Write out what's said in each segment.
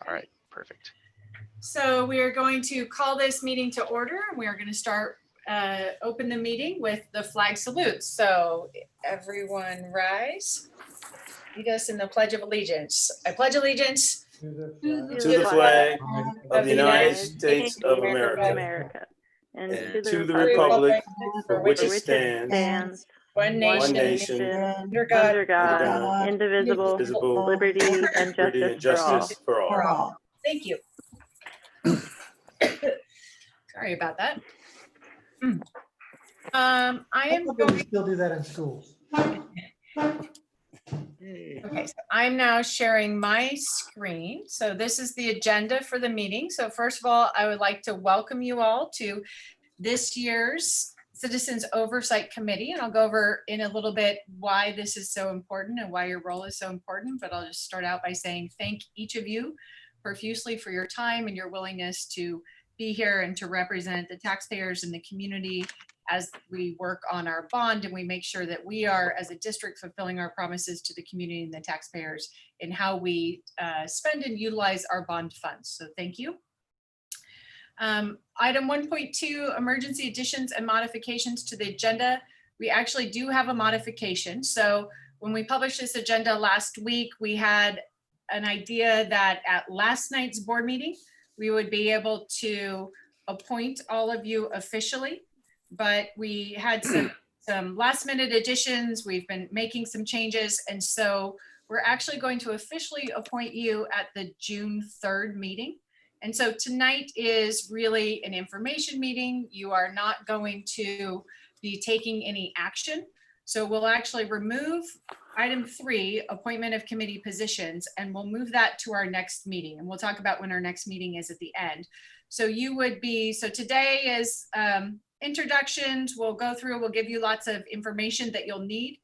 All right, perfect. So we are going to call this meeting to order. We are going to start, open the meeting with the flag salute. So everyone rise. Lead us in the Pledge of Allegiance. I pledge allegiance To the To the flag of the United States of America and and to the republic for which it stands, one one nation, nation, under God, under God, indivisible, indivisible, liberty and liberty and justice for all. justice for all. Thank you. Sorry about that. I am going. Still do that in schools. Okay, so I'm now sharing my screen. So this is the agenda for the meeting. So first of all, I would like to welcome you all to this year's Citizens Oversight Committee. And I'll go over in a little bit why this is so important and why your role is so important. But I'll just start out by saying thank each of you profusely for your time and your willingness to be here and to represent the taxpayers and the community as we work on our bond and we make sure that we are, as a district, fulfilling our promises to the community and the taxpayers in how we spend and utilize our bond funds. So thank you. Item 1.2, emergency additions and modifications to the agenda. We actually do have a modification. So when we published this agenda last week, we had an idea that at last night's board meeting, we would be able to appoint all of you officially. But we had some last minute additions. We've been making some changes. And so we're actually going to officially appoint you at the June 3rd meeting. And so tonight is really an information meeting. You are not going to be taking any action. So we'll actually remove item 3, appointment of committee positions, and we'll move that to our next meeting. And we'll talk about when our next meeting is at the end. So you would be, so today is, introductions. We'll go through, we'll give you lots of information that you'll need.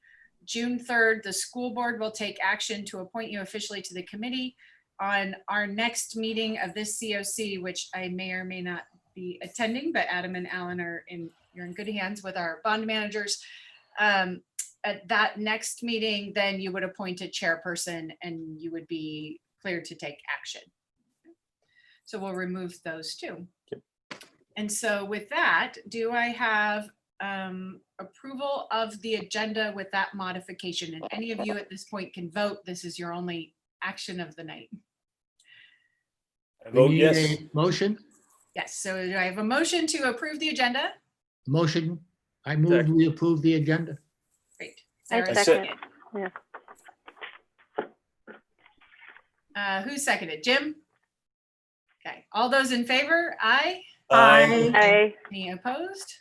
June 3rd, the school board will take action to appoint you officially to the committee. On our next meeting of this COC, which I may or may not be attending, but Adam and Alan you're in good hands with our bond managers. At that next meeting, then you would appoint a chairperson and you would be cleared to take action. So we'll remove those too. Yep. And so with that, do I have approval of the agenda with that modification? And any of you at this point can vote. This is your only action of the night. I vote We need yes. a motion. Yes, so do I have a motion to approve the agenda? Motion. I move Second. we approve the agenda. Great. I Sarah, second. Yeah. who seconded? Jim? Okay, all those in favor? Aye. Aye. Any opposed?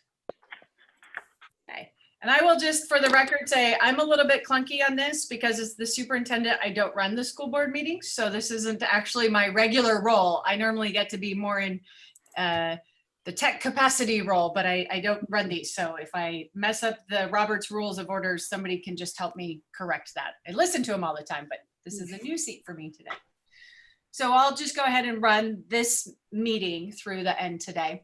Okay, and I will just for the record say I'm a little bit clunky on this because as the superintendent, I don't run the school board meetings. So this isn't actually my regular role. I normally get to be more in the tech capacity role, but I don't run these. So if I mess up the Robert's Rules of Order, somebody can just help me correct that. I listen to them all the time, but this is a new seat for me today. So I'll just go ahead and run this meeting through the end today.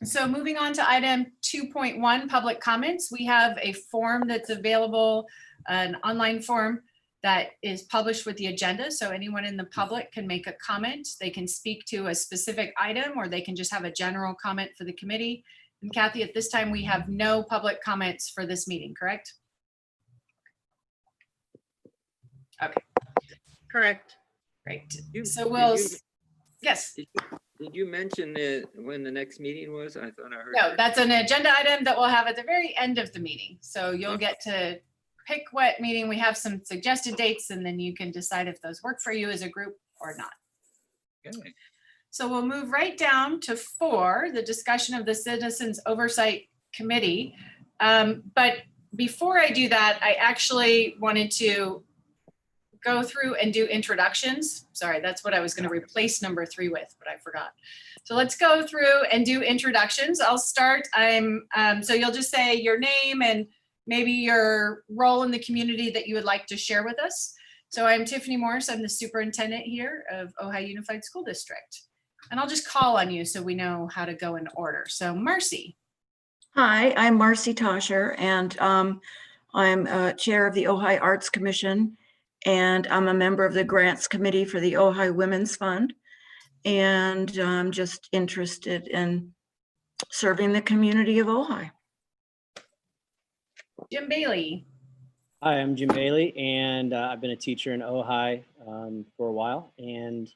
So moving on to item 2.1, public comments. We have a form that's available, an online form that is published with the agenda. So anyone in the public can make a comment. They can speak to a specific item or they can just have a general comment for the committee. And Kathy, at this time, we have no public comments for this meeting, correct? Okay. Correct. Great. You- So did we'll, you- yes. Did you mention when the next meeting was? I thought I heard. No, that's an agenda item that we'll have at the very end of the meeting. So you'll get to pick what meeting. We have some suggested dates and then you can decide if those work for you as a group or not. Okay. So we'll move right down to 4, the discussion of the Citizens Oversight Committee. But before I do that, I actually wanted to go through and do introductions. Sorry, that's what I was going to replace number 3 with, but I forgot. So let's go through and do introductions. I'll start. So you'll just say your name and maybe your role in the community that you would like to share with us. So I'm Tiffany Morris. I'm the superintendent here of Ojai Unified School District. And I'll just call on you so we know how to go in order. So Marcy. Hi, I'm Marcy Tosher, and I'm chair of the Ojai Arts Commission. and I'm a member of the Grants Committee for the Ojai Women's Fund. And I'm just interested in serving the community of Ojai. Jim Bailey. Hi, I'm Jim Bailey, and I've been a teacher in Ojai for a while and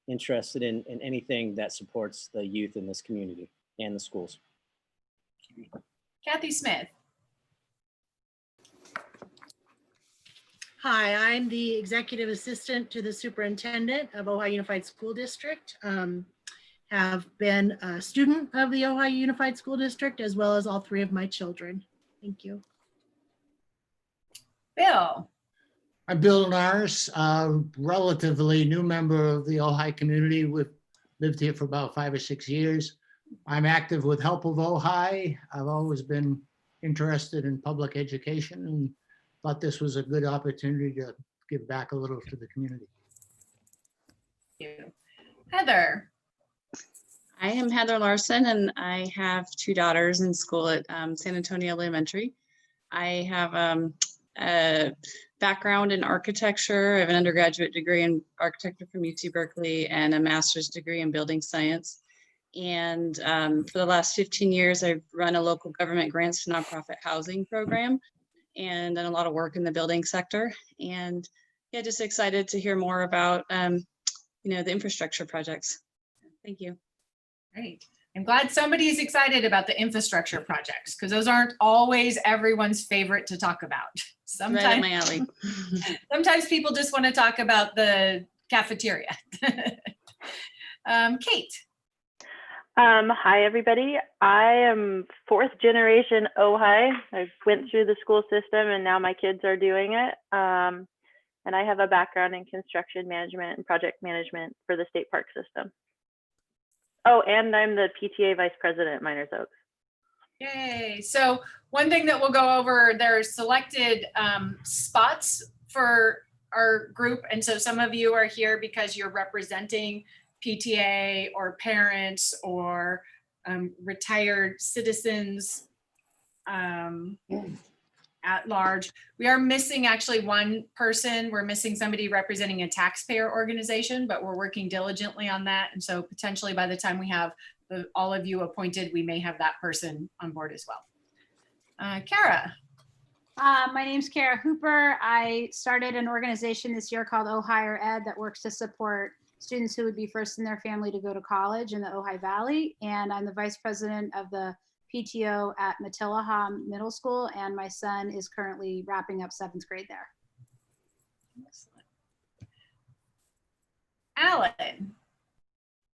interested in anything that supports the youth in this community and the schools. Kathy Smith. Hi, I'm the executive assistant to the superintendent of Ojai Unified School District. Have been a student of the Ojai Unified School District as well as all three of my children. Thank you. Bill. I'm Bill Nyers, relatively new member of the Ojai community. We've lived here for about 5 or 6 years. I'm active with Help of Ojai. I've always been interested in public education and thought this was a good opportunity to give back a little to the community. Thank you. Heather. I am Heather Larson, and I have 2 daughters in school at San Antonio Elementary. I have a background in architecture. I have an undergraduate degree in architecture from UC Berkeley and a master's degree in building science. And for the last 15 years, I've run a local government grants to nonprofit housing program and done a lot of work in the building sector. And yeah, just excited to hear more about, the infrastructure projects. Thank you. Great. I'm glad somebody's excited about the infrastructure projects because those aren't always everyone's favorite to talk about. Right up my alley. Sometimes people just want to talk about the cafeteria. Kate. Hi, everybody. I am 4th generation Ojai. I went through the school system and now my kids are doing it. And I have a background in construction management and project management for the state park system. Oh, and I'm the PTA vice president at Miners Oaks. Yay. So one thing that we'll go over, there are selected spots for our group. And so some of you are here because you're representing PTA or parents or retired citizens at large. We are missing actually one person. We're missing somebody representing a taxpayer organization, but we're working diligently on that. And so potentially by the time we have all of you appointed, we may have that person on board as well. Kara. My name's Kara Hooper. I started an organization this year called Ohio Ed that works to support students who would be first in their family to go to college in the Ojai Valley. And I'm the vice president of the PTO at Matilaha Middle School. And my son is currently wrapping up 7th grade there. Excellent. Alan.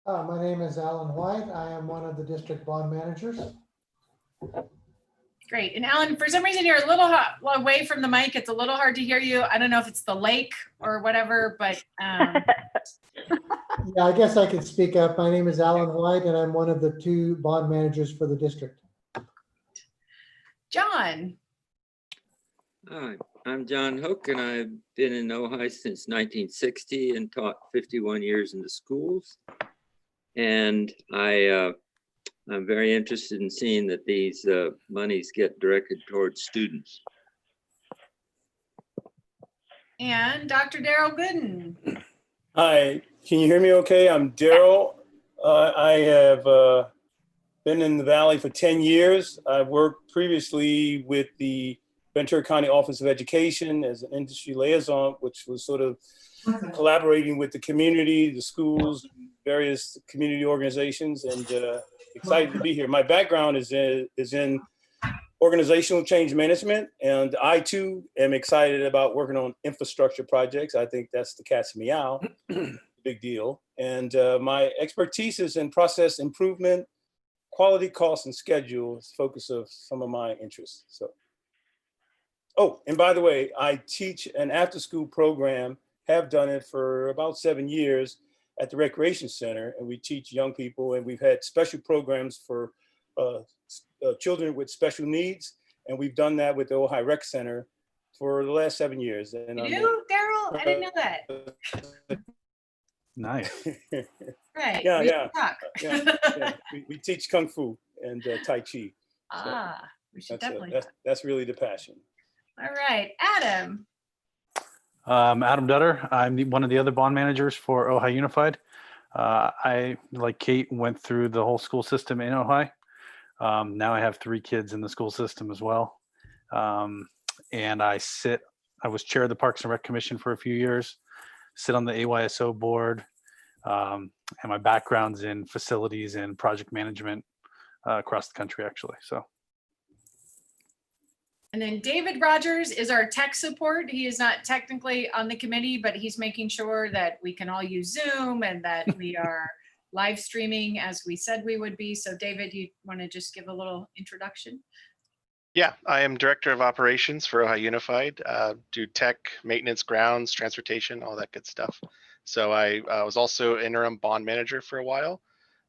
My name is Alan White. I am one of the district bond managers. Great. And Alan, for some reason, you're a little away from the mic. It's a little hard to hear you. I don't know if it's the lake or whatever, but. Yeah, I guess I could speak up. My name is Alan White, and I'm one of the 2 bond managers for the district. John. Hi, I'm John Hook, and I've been in Ojai since 1960 and taught 51 years in the schools. And I'm very interested in seeing that these monies get directed towards students. And Dr. Darrell Gooden. Hi, can you hear me okay? I'm Darrell. I have been in the Valley for 10 years. I worked previously with the Ventura County Office of Education as an industry liaison, which was sort of collaborating with the community, the schools, various community organizations, and excited to be here. My background is in organizational change management, and I too am excited about working on infrastructure projects. I think that's the cat's meow, big deal. And my expertise is in process improvement, quality, cost, and schedule is the focus of some of my interests. So, oh, and by the way, I teach an after-school program, have done it for about 7 years at the Recreation Center, and we teach young people, and we've had special programs for children with special needs, and we've done that with the Ojai Rec Center for the last 7 years. And You do, Darrell? I didn't know that. Nice. Right. Yeah, we yeah. should talk. Yeah. We teach Kung Fu and Tai Chi. We should definitely talk. That's really the passion. All right, Adam. Adam Dudder. I'm one of the other bond managers for Ojai Unified. I, like Kate, went through the whole school system in Ojai. Now I have 3 kids in the school system as well. And I was chair of the Parks and Rec Commission for a few years, sit on the AYSO board, and my background's in facilities and project management across the country, actually. So. And then David Rogers is our tech support. He is not technically on the committee, but he's making sure that we can all use Zoom and that we are live streaming as we said we would be. So David, you want to just give a little introduction? Yeah, I am Director of Operations for Ojai Unified, do tech, maintenance, grounds, transportation, all that good stuff. So I was also interim bond manager for a while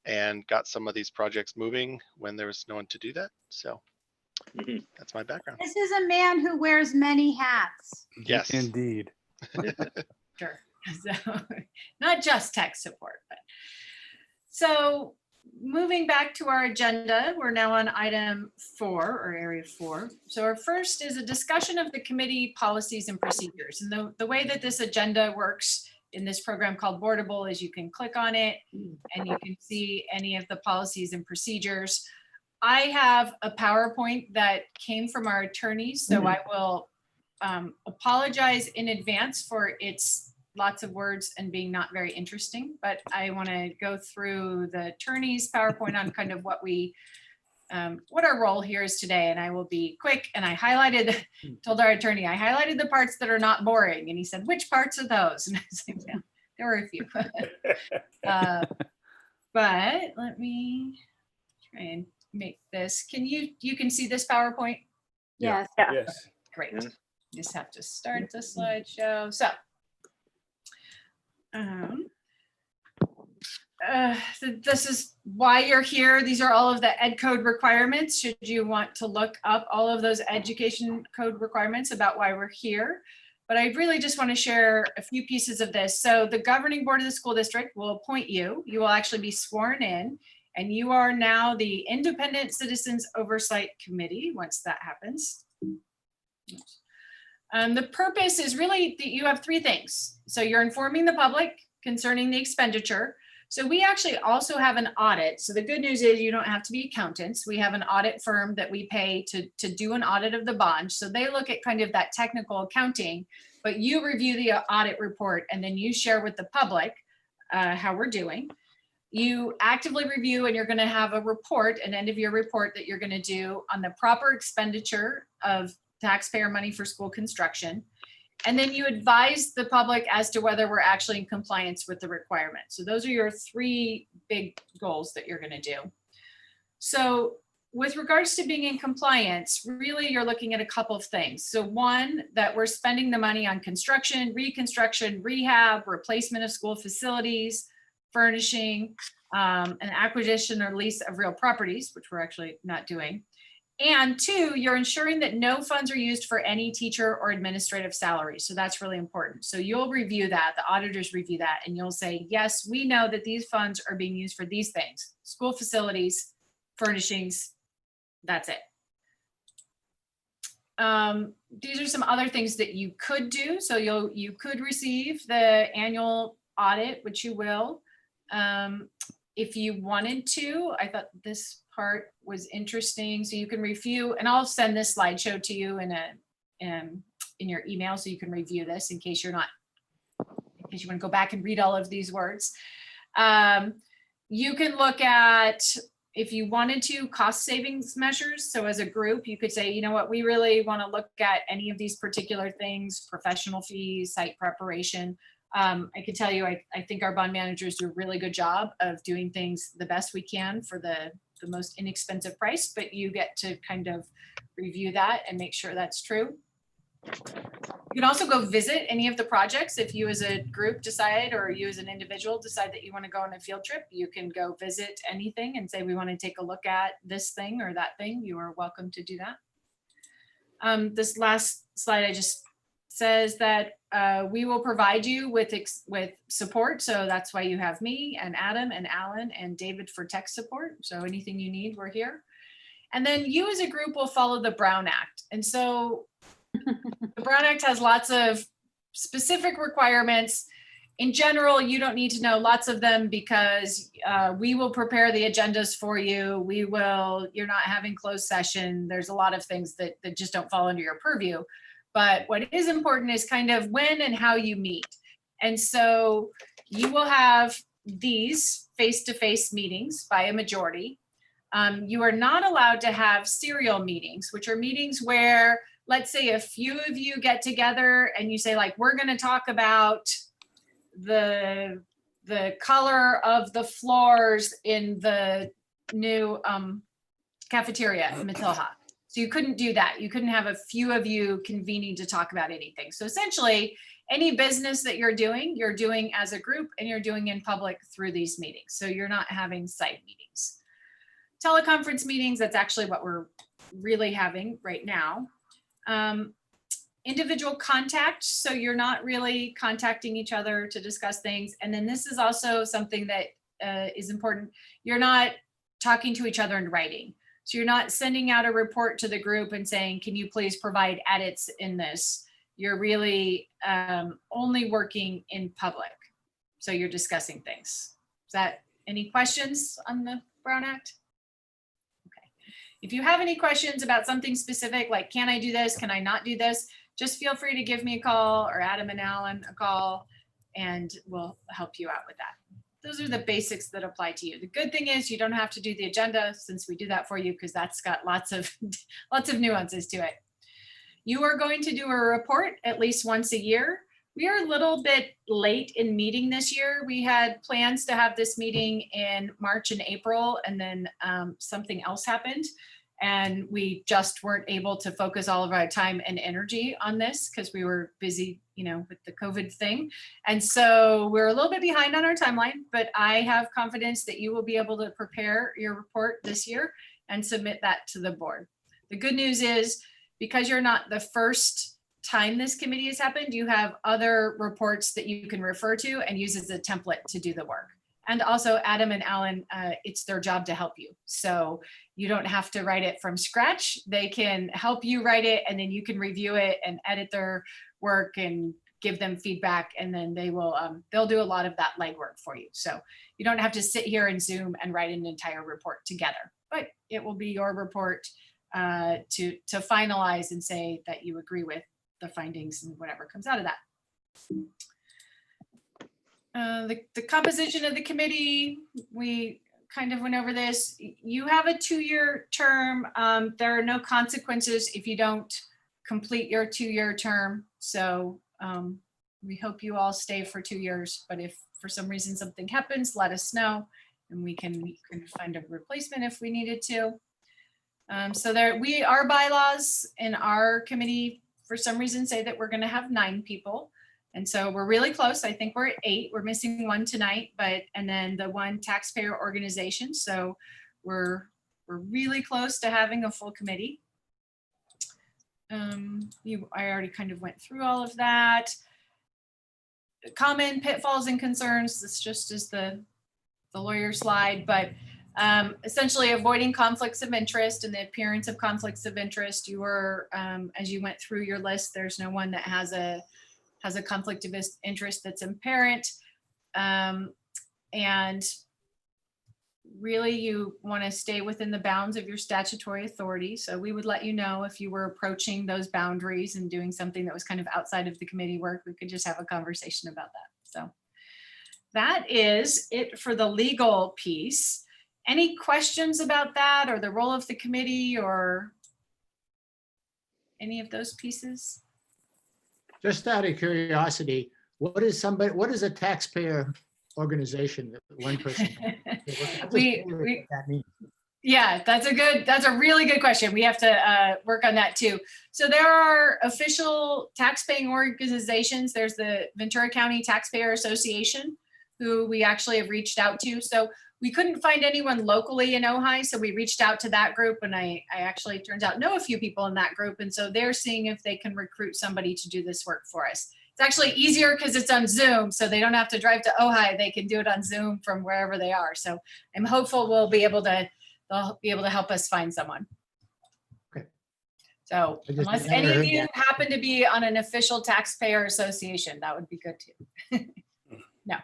and got some of these projects moving when there was no one to do that. So that's my background. This is a man who wears many hats. Yes, indeed. Sure. So not just tech support, but so moving back to our agenda, we're now on item 4 or area 4. So our first is a discussion of the committee policies and procedures. And the way that this agenda works in this program called Boardable is you can click on it and you can see any of the policies and procedures. I have a PowerPoint that came from our attorneys, so I will apologize in advance for its lots of words and being not very interesting, but I want to go through the attorney's PowerPoint on kind of what our role here is today. And I will be quick. And I told our attorney, I highlighted the parts that are not boring. And he said, which parts are those? And I said, yeah, there were a few. But let me try and make this. You can see this PowerPoint? Yes. Yeah. Yes. Great. Just have to start the slideshow. So this is why you're here. These are all of the ed code requirements. Should you want to look up all of those education code requirements about why we're here. But I really just want to share a few pieces of this. So the governing board of the school district will appoint you. You will actually be sworn in, and you are now the Independent Citizens Oversight Committee once that happens. The purpose is really that you have 3 things. So you're informing the public concerning the expenditure. So we actually also have an audit. So the good news is you don't have to be accountants. We have an audit firm that we pay to do an audit of the bond. So they look at kind of that technical accounting, but you review the audit report and then you share with the public how we're doing. You actively review, and you're going to have a report, an end of year report that you're going to do on the proper expenditure of taxpayer money for school construction. And then you advise the public as to whether we're actually in compliance with the requirements. So those are your 3 big goals that you're going to do. So with regards to being in compliance, really you're looking at a couple of things. So one, that we're spending the money on construction, reconstruction, rehab, replacement of school facilities, furnishing, an acquisition or lease of real properties, which we're actually not doing. And 2, you're ensuring that no funds are used for any teacher or administrative salaries. So that's really important. So you'll review that, the auditors review that, and you'll say, yes, we know that these funds are being used for these things, school facilities, furnishings, that's it. These are some other things that you could do. So you could receive the annual audit, which you will. If you wanted to, I thought this part was interesting. So you can review, and I'll send this slideshow to you in your email so you can review this in case you want to go back and read all of these words. You can look at, if you wanted to, cost savings measures. So as a group, you could say, you know what, we really want to look at any of these particular things, professional fees, site preparation. I can tell you, I think our bond managers do a really good job of doing things the best we can for the most inexpensive price, but you get to kind of review that and make sure that's true. You can also go visit any of the projects. If you as a group decide, or you as an individual decide that you want to go on a field trip, you can go visit anything and say, we want to take a look at this thing or that thing. You are welcome to do that. This last slide I just says that we will provide you with support. So that's why you have me and Adam and Alan and David for tech support. So anything you need, we're here. And then you as a group will follow the Brown Act. And so the Brown Act has lots of specific requirements, in general, you don't need to know lots of them because we will prepare the agendas for you. You're not having closed session. There's a lot of things that just don't fall under your purview. But what is important is kind of when and how you meet. And so you will have these face-to-face meetings by a majority. You are not allowed to have serial meetings, which are meetings where, let's say, a few of you get together and you say, like, we're going to talk about the color of the floors in the new cafeteria in Matilha. So you couldn't do that. You couldn't have a few of you convening to talk about anything. So essentially, any business that you're doing as a group, and you're doing in public through these meetings. So you're not having site meetings. Teleconference meetings, that's actually what we're really having right now. Individual contact, so you're not really contacting each other to discuss things. And then this is also something that is important. You're not talking to each other in writing. So you're not sending out a report to the group and saying, can you please provide edits in this? You're really only working in public. So you're discussing things. Is that any questions on the Brown Act? Okay. If you have any questions about something specific, like, can I do this? Can I not do this? Just feel free to give me a call, or Adam and Alan a call, and we'll help you out with that. Those are the basics that apply to you. The good thing is you don't have to do the agenda, since we do that for you, because that's got lots of nuances to it. You are going to do a report at least once a year. We are a little bit late in meeting this year. We had plans to have this meeting in March and April, and then something else happened. And we just weren't able to focus all of our time and energy on this because we were busy, with the COVID thing. And so we're a little bit behind on our timeline, but I have confidence that you will be able to prepare your report this year and submit that to the board. The good news is, because you're not the first time this committee has happened, you have other reports that you can refer to and use as a template to do the work. And also Adam and Alan, it's their job to help you. So you don't have to write it from scratch. They can help you write it, and then you can review it and edit their work and give them feedback. And then they'll do a lot of that legwork for you. So you don't have to sit here in Zoom and write an entire report together, but it will be your report to finalize and say that you agree with the findings and whatever comes out of that. The composition of the committee, we kind of went over this. You have a 2-year term. There are no consequences if you don't complete your 2-year term. So we hope you all stay for 2 years, but if for some reason something happens, let us know and we can find a replacement if we needed to. So our bylaws in our committee for some reason say that we're going to have 9 people. And so we're really close. I think we're at 8. We're missing 1 tonight, and then the 1 taxpayer organization. So we're really close to having a full committee. I already kind of went through all of that. Common pitfalls and concerns. This just is the lawyer slide, but essentially avoiding conflicts of interest and the appearance of conflicts of interest. You were, as you went through your list, there's no one that has a conflict of interest that's apparent. And really you want to stay within the bounds of your statutory authority. So we would let you know if you were approaching those boundaries and doing something that was kind of outside of the committee work. We could just have a conversation about that. So that is it for the legal piece. Any questions about that or the role of the committee or any of those pieces? Just out of curiosity, what is a taxpayer organization that one person? Yeah, that's a really good question. We have to work on that too. So there are official taxpaying organizations. There's the Ventura County Taxpayer Association, who we actually have reached out to. So we couldn't find anyone locally in Ojai, so we reached out to that group, and I actually, turns out, know a few people in that group, and so they're seeing if they can recruit somebody to do this work for us. It's actually easier because it's on Zoom, so they don't have to drive to Ojai. They can do it on Zoom from wherever they are. So I'm hopeful they'll be able to help us find someone. Okay. So I just unless never any of heard you that. happen to be on an official taxpayer association, that would be good too. No.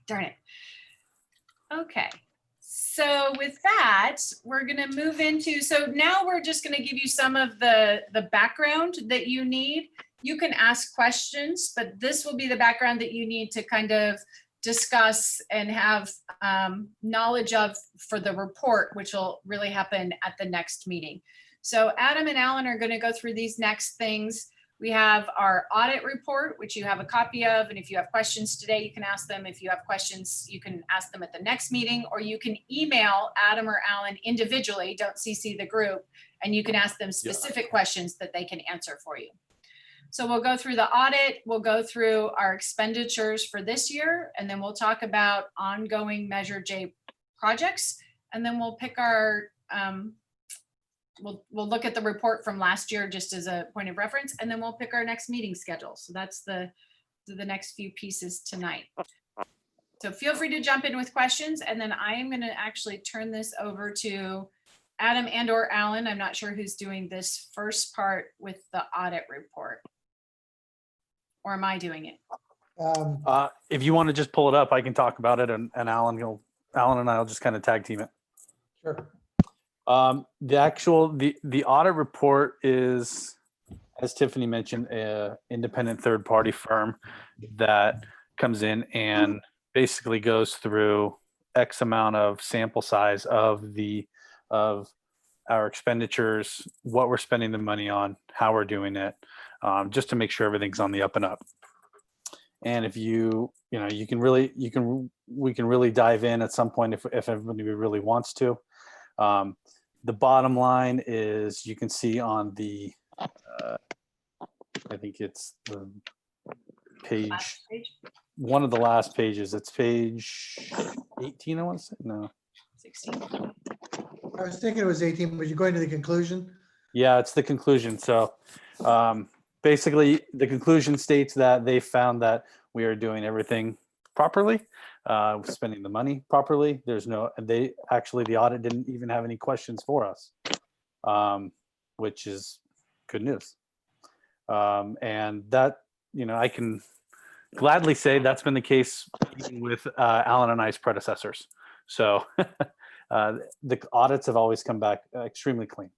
Darn it. Okay. So with that, we're going to move into, so now we're just going to give you some of the background that you need. You can ask questions, but this will be the background that you need to kind of discuss and have knowledge of for the report, which will really happen at the next meeting. So Adam and Alan are going to go through these next things. We have our audit report, which you have a copy of. And if you have questions today, you can ask them. If you have questions, you can ask them at the next meeting, or you can email Adam or Alan individually, don't CC the group, and you can ask them specific questions that they can answer for you. So we'll go through the audit, we'll go through our expenditures for this year, and then we'll talk about ongoing Measure J projects, and then we'll pick our, we'll look at the report from last year just as a point of reference, and then we'll pick our next meeting schedule. So that's the next few pieces tonight. So feel free to jump in with questions, and then I am going to actually turn this over to Adam and or Alan. I'm not sure who's doing this first part with the audit report. Or am I doing it? If you want to just pull it up, I can talk about it, and Alan and I will just kind of tag team it. Sure. The audit report is, as Tiffany mentioned, an independent third party firm that comes in and basically goes through X amount of sample size of our expenditures, what we're spending the money on, how we're doing it, just to make sure everything's on the up and up. And if we can really dive in at some point if everybody really wants to. The bottom line is, you can see on the, I think it's the page, one of the last pages, it's page 18, I want to say, no. 16. I was thinking it was 18, but you're going to the conclusion? Yeah, it's the conclusion. So basically, the conclusion states that they found that we are doing everything properly, spending the money properly. The audit didn't even have any questions for us, which is good news. And that, I can gladly say that's been the case even with Alan and I's predecessors. So the audits have always come back extremely clean.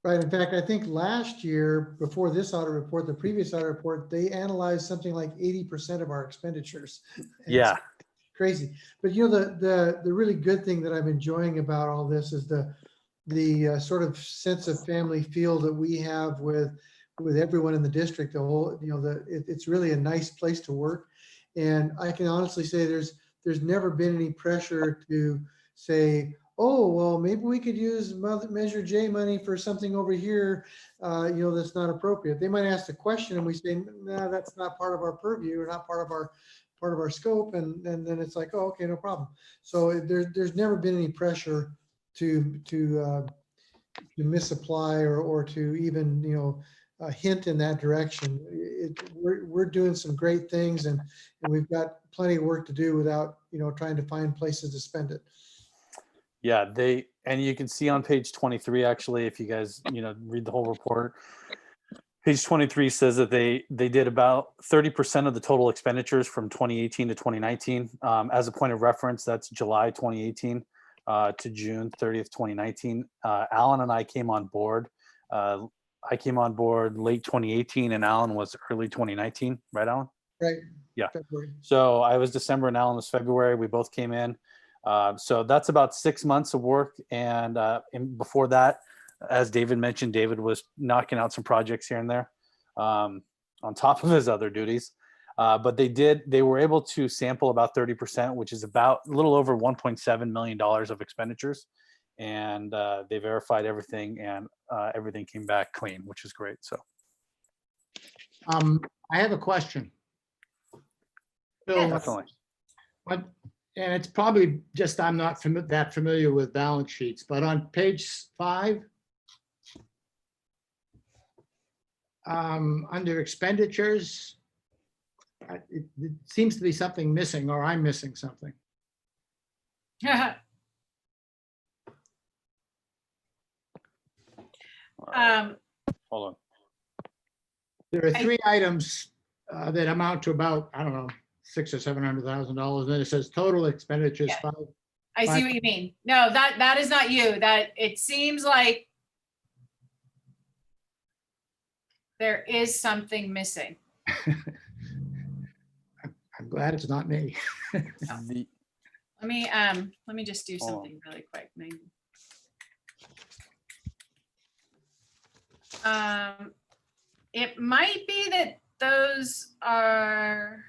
Right. In fact, I think last year, before this audit report, the previous audit report, they analyzed something like 80% of our expenditures. Yeah. It's crazy. But the really good thing that I'm enjoying about all this is the sort of sense of family feel that we have with everyone in the district. The whole, it's really a nice place to work. And I can honestly say there's never been any pressure to say, oh, well, maybe we could use Measure J money for something over here, that's not appropriate. They might ask the question and we say, nah, that's not part of our purview or not part of our scope. And then it's like, oh, okay, no problem. So there's never been any pressure to misapply or to even, hint in that direction. We're doing some great things and we've got plenty of work to do without, trying to find places to spend it. Yeah, and you can see on page 23, actually, if you guys, read the whole report, page 23 says that they did about 30% of the total expenditures from 2018 to 2019. As a point of reference, that's July 2018 to June 30th, 2019. Alan and I came on board. I came on board late 2018 and Alan was early 2019, right, Alan? Right. Yeah. February. So I was December and Alan was February. We both came in. So that's about 6 months of work. And before that, as David mentioned, David was knocking out some projects here and there on top of his other duties. But they were able to sample about 30%, which is about a little over $1.7 million of expenditures. And they verified everything and everything came back clean, which is great. So I have a question. So, definitely. And it's probably just I'm not that familiar with balance sheets, but on page 5, under expenditures, it seems to be something missing, or I'm missing something. Hold on. There are three items that amount to about, I don't know, $600,000 or $700,000. Then it says total expenditures. Yeah. five. I see what you mean. No, that is not you. That it seems like there is something missing. I'm glad it's not me. The- Let me just do Hold on. something really quick. Maybe. It might be that those are.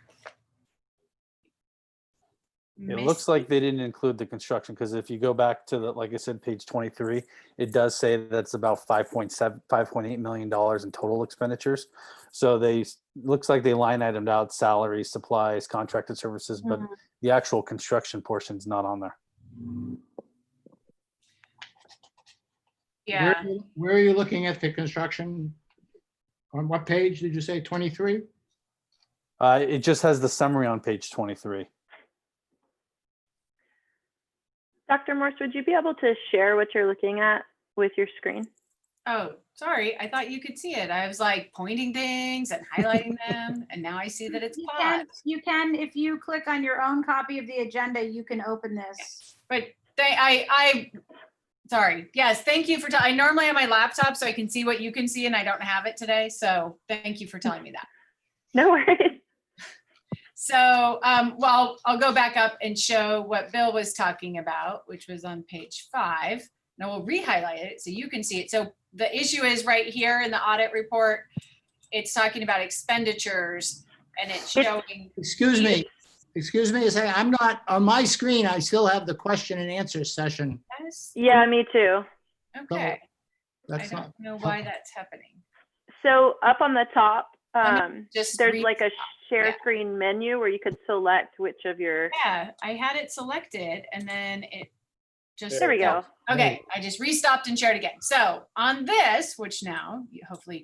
It looks like they didn't include the construction, because if you go back to the, like I said, page 23, it does say that's about $5.8 million in total expenditures. So looks like they line itemed out salaries, supplies, contracted services, but the actual construction portion's not on there. Yeah. Where are you looking at the construction? On what page did you say, 23? It just has the summary on page 23. Dr. Morse, would you be able to share what you're looking at with your screen? Oh, sorry. I thought you could see it. I was like pointing things and highlighting them, and now I see that it's paused. You can, if you click on your own copy of the agenda, you can open this. But sorry. Yes, thank you for. I normally have my laptop so I can see what you can see, and I don't have it today. So thank you for telling me that. No worries. So, well, I'll go back up and show what Bill was talking about, which was on page 5. Now we'll re-highlight it so you can see it. So the issue is right here in the audit report. It's talking about expenditures, and it's showing. Excuse me. I'm not on my screen. I still have the question and answer session. Yeah, me too. Okay. That's I not. don't know why that's happening. So up on the top, just there's like a share screen menu where you could select which of your. Yeah, I had it selected and then it just. There we go. Okay, I just restopped and shared again. So on this, which now hopefully you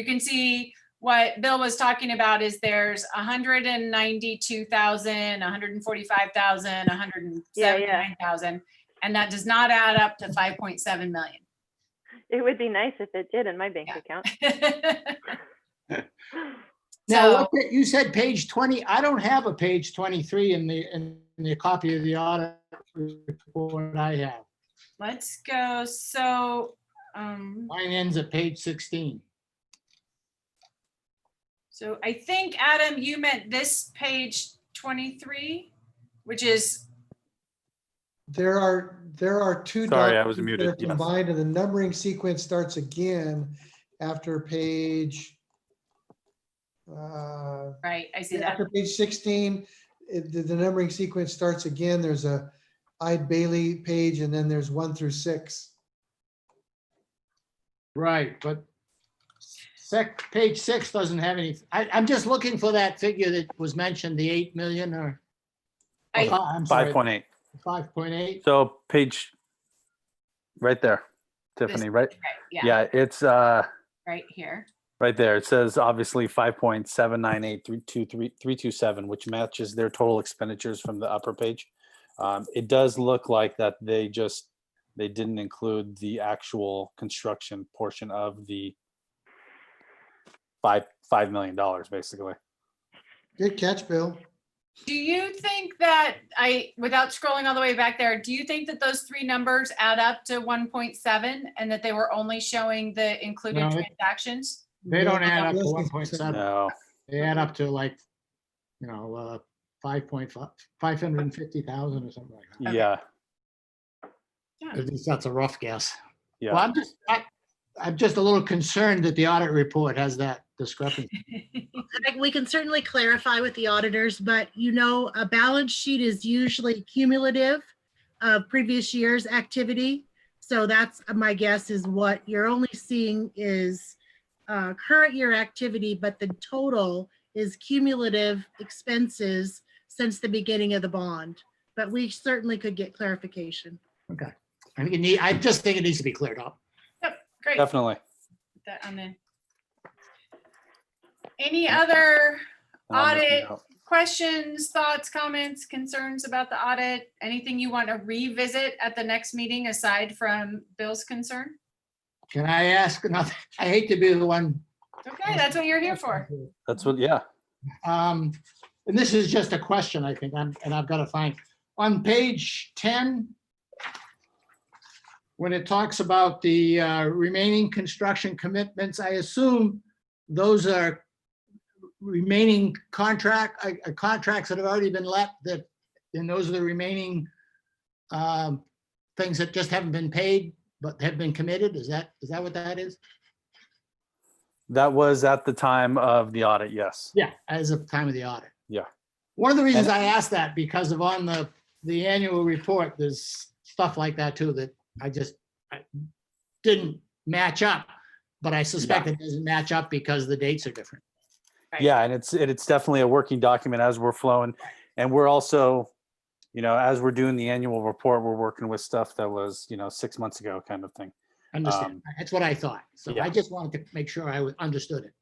can see what Bill was talking about is there's 192,000, 145,000, 179,000, and that does not add up to 5.7 million. It would be nice if it did in my bank account. Now, you said page 20. I don't have a page 23 in the copy of the audit report I have. Let's go. So mine ends at page 16. So I think, Adam, you meant this page 23, which is. There are two Sorry, I was documents muted. that are combined, and the numbering sequence starts again after page. Right, I see that. After page 16, the numbering sequence starts again. There's a Ide Bailey page, and then there's 1 through 6. Right, but page 6 doesn't have any. I'm just looking for that figure that was mentioned, the 8 million or. I'm sorry, 5.8. 5.8. So page right there, Tiffany, right? Yeah, it's right here. Right there. It says obviously 5.798323327, which matches their total expenditures from the upper page. It does look like that they didn't include the actual construction portion of the $5 million basically. Good catch, Bill. Do you think that without scrolling all the way back there, do you think that those three numbers add up to 1.7 and that they were only showing the included transactions? They don't add up to 1.7. No. They add up to like, 550,000 or something like that. Yeah. At least that's a rough guess. Yeah. Well, I'm just a little concerned that the audit report has that discrepancy. We can certainly clarify with the auditors, but a balance sheet is usually cumulative of previous year's activity. So that's my guess is what you're only seeing is current year activity, but the total is cumulative expenses since the beginning of the bond. But we certainly could get clarification. Okay. I just think it needs to be cleared up. Yep, great. Definitely. Put that on there. Any other audit questions, thoughts, comments, concerns about the audit? Anything you want to revisit at the next meeting aside from Bill's concern? Can I ask another? I hate to be the one. Okay, that's what you're here for. That's what, yeah. And this is just a question, I think, and I've got to find, on page 10, when it talks about the remaining construction commitments, I assume those are remaining contracts that have already been let, and those are the remaining things that just haven't been paid, but have been committed. Is that what that is? That was at the time of the audit, yes. Yeah, as of the time of the audit. Yeah. One of the reasons I asked that, because of on the annual report, there's stuff like that too, that I didn't match up, but I suspect it doesn't match up because the dates are different. Right. Yeah, and it's definitely a working document as we're flowing. And we're also, as we're doing the annual report, we're working with stuff that was, 6 months ago kind of thing. Understand. That's what I thought. So yeah. I just wanted to make sure I understood it.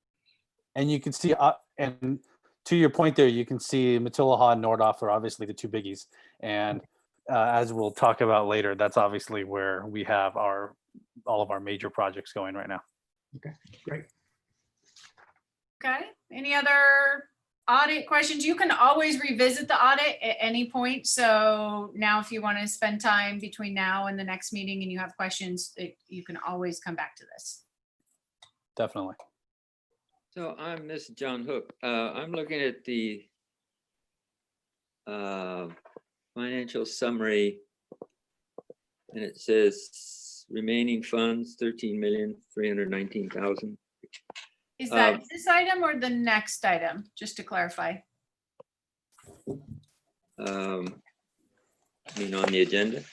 And you can see, and to your point there, you can see Matilaha and Nordhoff are obviously the two biggies. And as we'll talk about later, that's obviously where we have all of our major projects going right now. Okay, great. Okay, any other audit questions? You can always revisit the audit at any point. So now if you want to spend time between now and the next meeting and you have questions, you can always come back to this. Definitely. So I'm Mr. John Hook. I'm looking at the financial summary, and it says remaining funds, 13,319,000. Is that this item or the next item, just to clarify? I mean, on the agenda?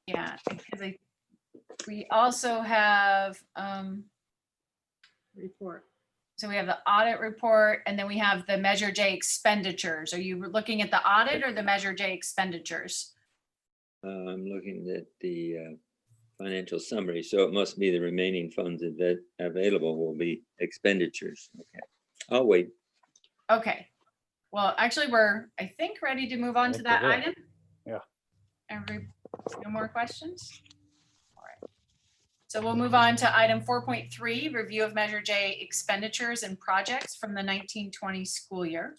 Yeah, because we also have, Report. so we have the audit report, and then we have the Measure J expenditures. Are you looking at the audit or the Measure J expenditures? I'm looking at the financial summary, so it must be the remaining funds that available will be expenditures. Okay, I'll wait. Okay, well, actually, we're, I think, ready to move on to that item. Yeah. No more questions? All right. So we'll move on to item 4.3, review of Measure J expenditures and projects from the 1920 school year.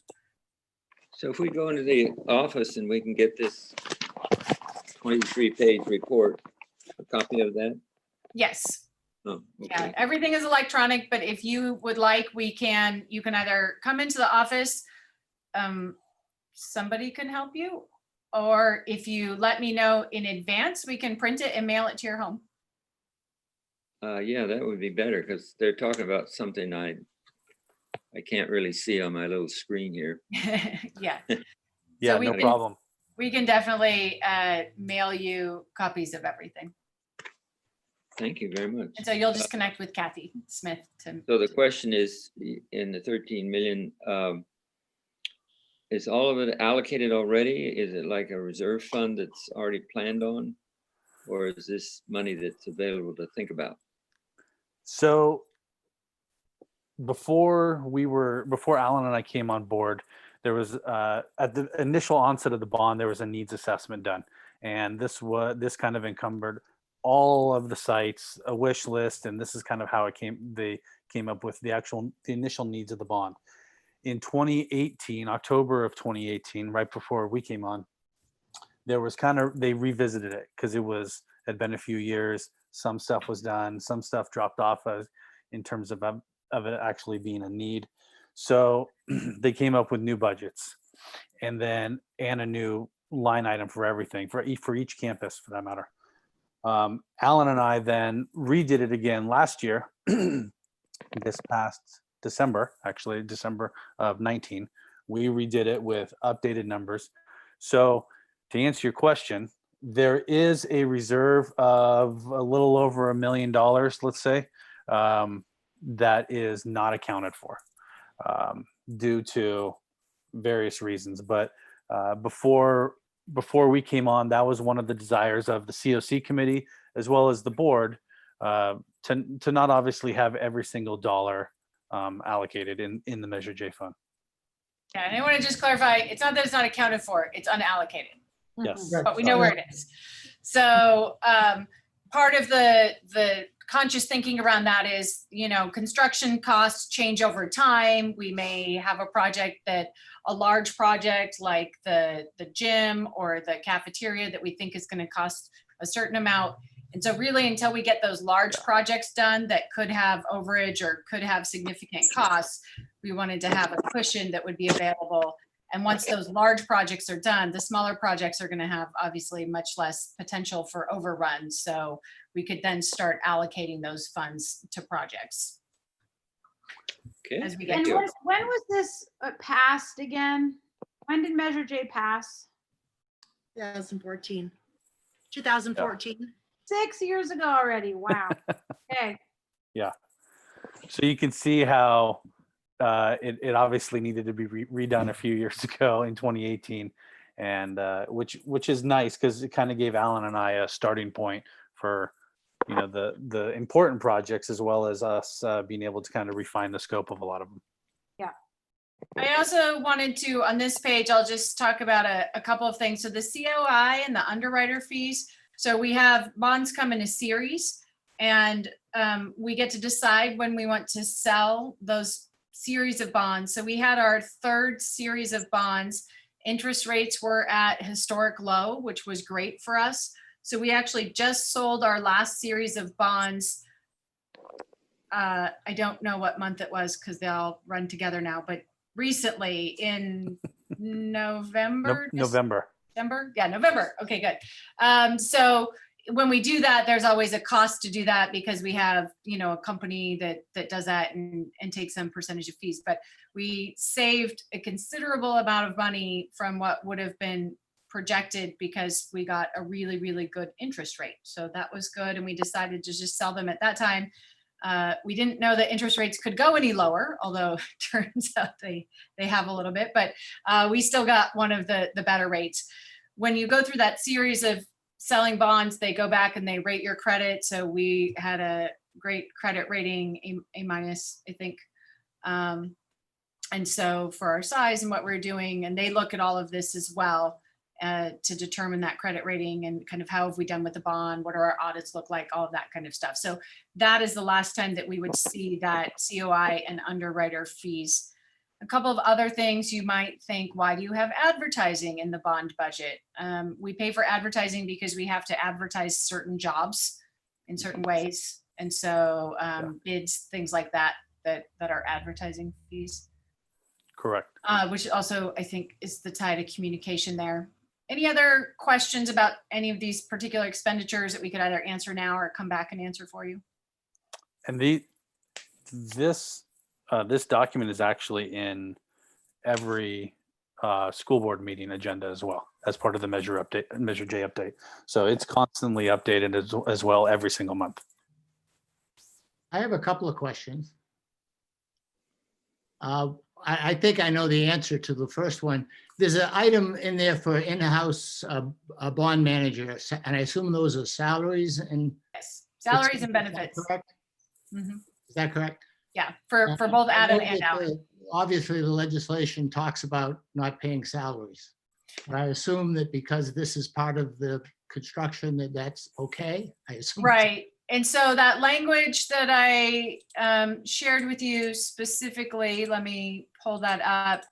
So if we go into the office and we can get this 23-page report, a copy of that? Yes. Oh, okay. Yeah, everything is electronic, but if you would like, you can either come into the office, somebody can help you, or if you let me know in advance, we can print it and mail it to your home. Yeah, that would be better because they're talking about something I can't really see on my little screen here. Yeah. Yeah, So no problem. We can definitely mail you copies of everything. Thank you very much. And so you'll just connect with Kathy Smith to. So the question is, in the 13 million, is all of it allocated already? Is it like a reserve fund that's already planned on? Or is this money that's available to think about? So before Alan and I came on board, there was at the initial onset of the bond, there was a needs assessment done. And this kind of encumbered all of the sites, a wish list, and this is kind of how they came up with the initial needs of the bond. In 2018, October of 2018, right before we came on, there was they revisited it because had been a few years. Some stuff was done, some stuff dropped off in terms of it actually being a need. So they came up with new budgets and a new line item for everything, for each campus for that matter. Alan and I then redid it again last year, this past December, actually December of 19, we redid it with updated numbers. So to answer your question, there is a reserve of a little over $1 million, let's say, that is not accounted for due to various reasons. But before we came on, that was one of the desires of the COC committee as well as the board to not obviously have every single dollar allocated in the Measure J fund. Yeah, and I want to just clarify, it's not that it's not accounted for, it's unallocated. Yes. But we know where it is. So part of the conscious thinking around that is, construction costs change over time. We may have a large project like the gym or the cafeteria that we think is going to cost a certain amount. And so really, until we get those large projects done that could have overage or could have significant costs, we wanted to have a cushion that would be available. And once those large projects are done, the smaller projects are going to have obviously much less potential for overruns. So we could then start allocating those funds to projects. Okay. As we get And to it. when was this passed again? When did Measure J pass? 2014. 2014. 6 years ago already. Wow. Okay. Yeah. So you can see how it obviously needed to be redone a few years ago in 2018, and which is nice because it kind of gave Alan and I a starting point for the important projects, as well as us being able to kind of refine the scope of a lot of them. Yeah. I also wanted to, on this page, I'll just talk about a couple of things. So the COI and the underwriter fees. So we have bonds come in a series, and we get to decide when we want to sell those series of bonds. So we had our third series of bonds. Interest rates were at historic low, which was great for us. So we actually just sold our last series of bonds. I don't know what month it was because they all run together now, but recently in November. December? Yeah, November. Okay, good. So when we do that, there's always a cost to do that because we have, a company that does that and takes some percentage of fees. But we saved a considerable amount of money from what would have been projected because we got a really, really good interest rate. So that was good. And we decided to just sell them at that time. We didn't know that interest rates could go any lower, although it turns out they have a little bit, but we still got one of the better rates. When you go through that series of selling bonds, they go back and they rate your credit. So we had a great credit rating, A minus, I think. And so for our size and what we're doing, and they look at all of this as well to determine that credit rating and kind of how have we done with the bond, what do our audits look like, all of that kind of stuff. So that is the last time that we would see that COI and underwriter fees. A couple of other things you might think, why do you have advertising in the bond budget? We pay for advertising because we have to advertise certain jobs in certain ways. And so bids, things like that are advertising fees. Correct. Which also I think is the tie to communication there. Any other questions about any of these particular expenditures that we could either answer now or come back and answer for you? And this document is actually in every school board meeting agenda as well, as part of the Measure J update. So it's constantly updated as well every single month. I have a couple of questions. I think I know the answer to the first one. There's an item in there for in-house bond manager, and I assume those are salaries and. Yes, salaries and benefits. Correct? Mm-hmm. Is that correct? Yeah, for both Adam and Alan. Obviously, the legislation talks about not paying salaries. But I assume that because this is part of the construction that's okay. I assume. Right. And so that language that I shared with you specifically, let me pull that up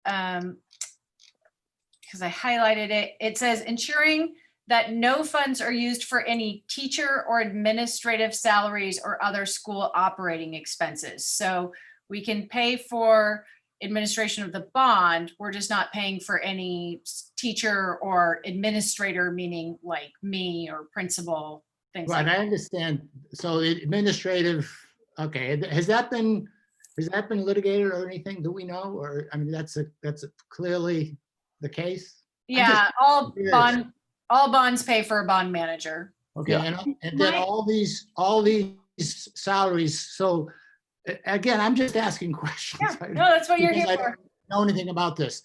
because I highlighted it. It says ensuring that no funds are used for any teacher or administrative salaries or other school operating expenses. So we can pay for administration of the bond. We're just not paying for any teacher or administrator, meaning like me or principal, things Right, like I that. understand. So the administrative, okay, has that been litigated or anything? Do we know? Or, I mean, that's clearly the case? Yeah, all bonds pay for a bond manager. Okay, Yeah. and then all these salaries. So again, I'm just asking questions. Yeah, no, that's what you're because here I for. don't know anything about this.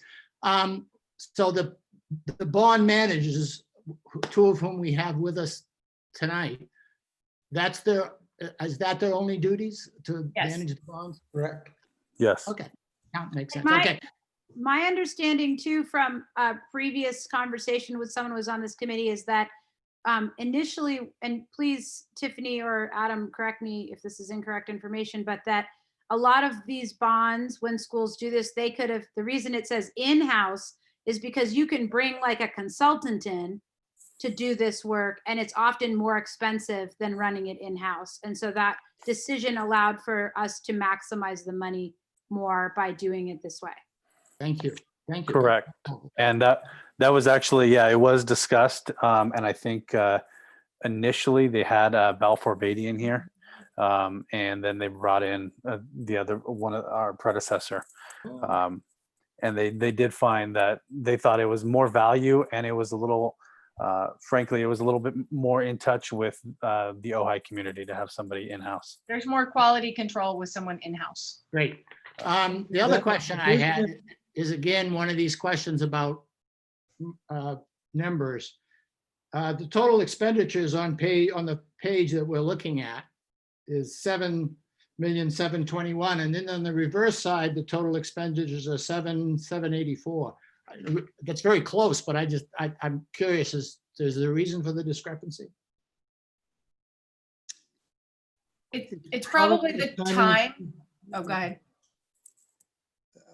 So the bond managers, two of whom we have with us tonight, is that their only duties to Yes. manage the bonds? Correct. Yes. Okay, that makes sense. My- Okay, My understanding too from a previous conversation with someone who was on this committee is that initially, and please, Tiffany or Adam, correct me if this is incorrect information, but that a lot of these bonds, when schools do this, they could have, the reason it says in-house is because you can bring like a consultant in to do this work, and it's often more expensive than running it in-house. And so that decision allowed for us to maximize the money more by doing it this way. Thank you. Thank you. Correct. And that was actually, yeah, it was discussed. And I think initially they had Balfour Beatty in here. And then they brought in the other one of our predecessor. And they did find that they thought it was more value, and it was a little, frankly, it was a little bit more in touch with the Ojai community to have somebody in-house. There's more quality control with someone in-house. Great. The other question I had is, again, one of these questions about numbers. The total expenditures on the page that we're looking at is 7,721,000, and then on the reverse side, the total expenditures are 7,784. That's very close, but I'm curious, is there a reason for the discrepancy? It's probably the time. Oh, go ahead.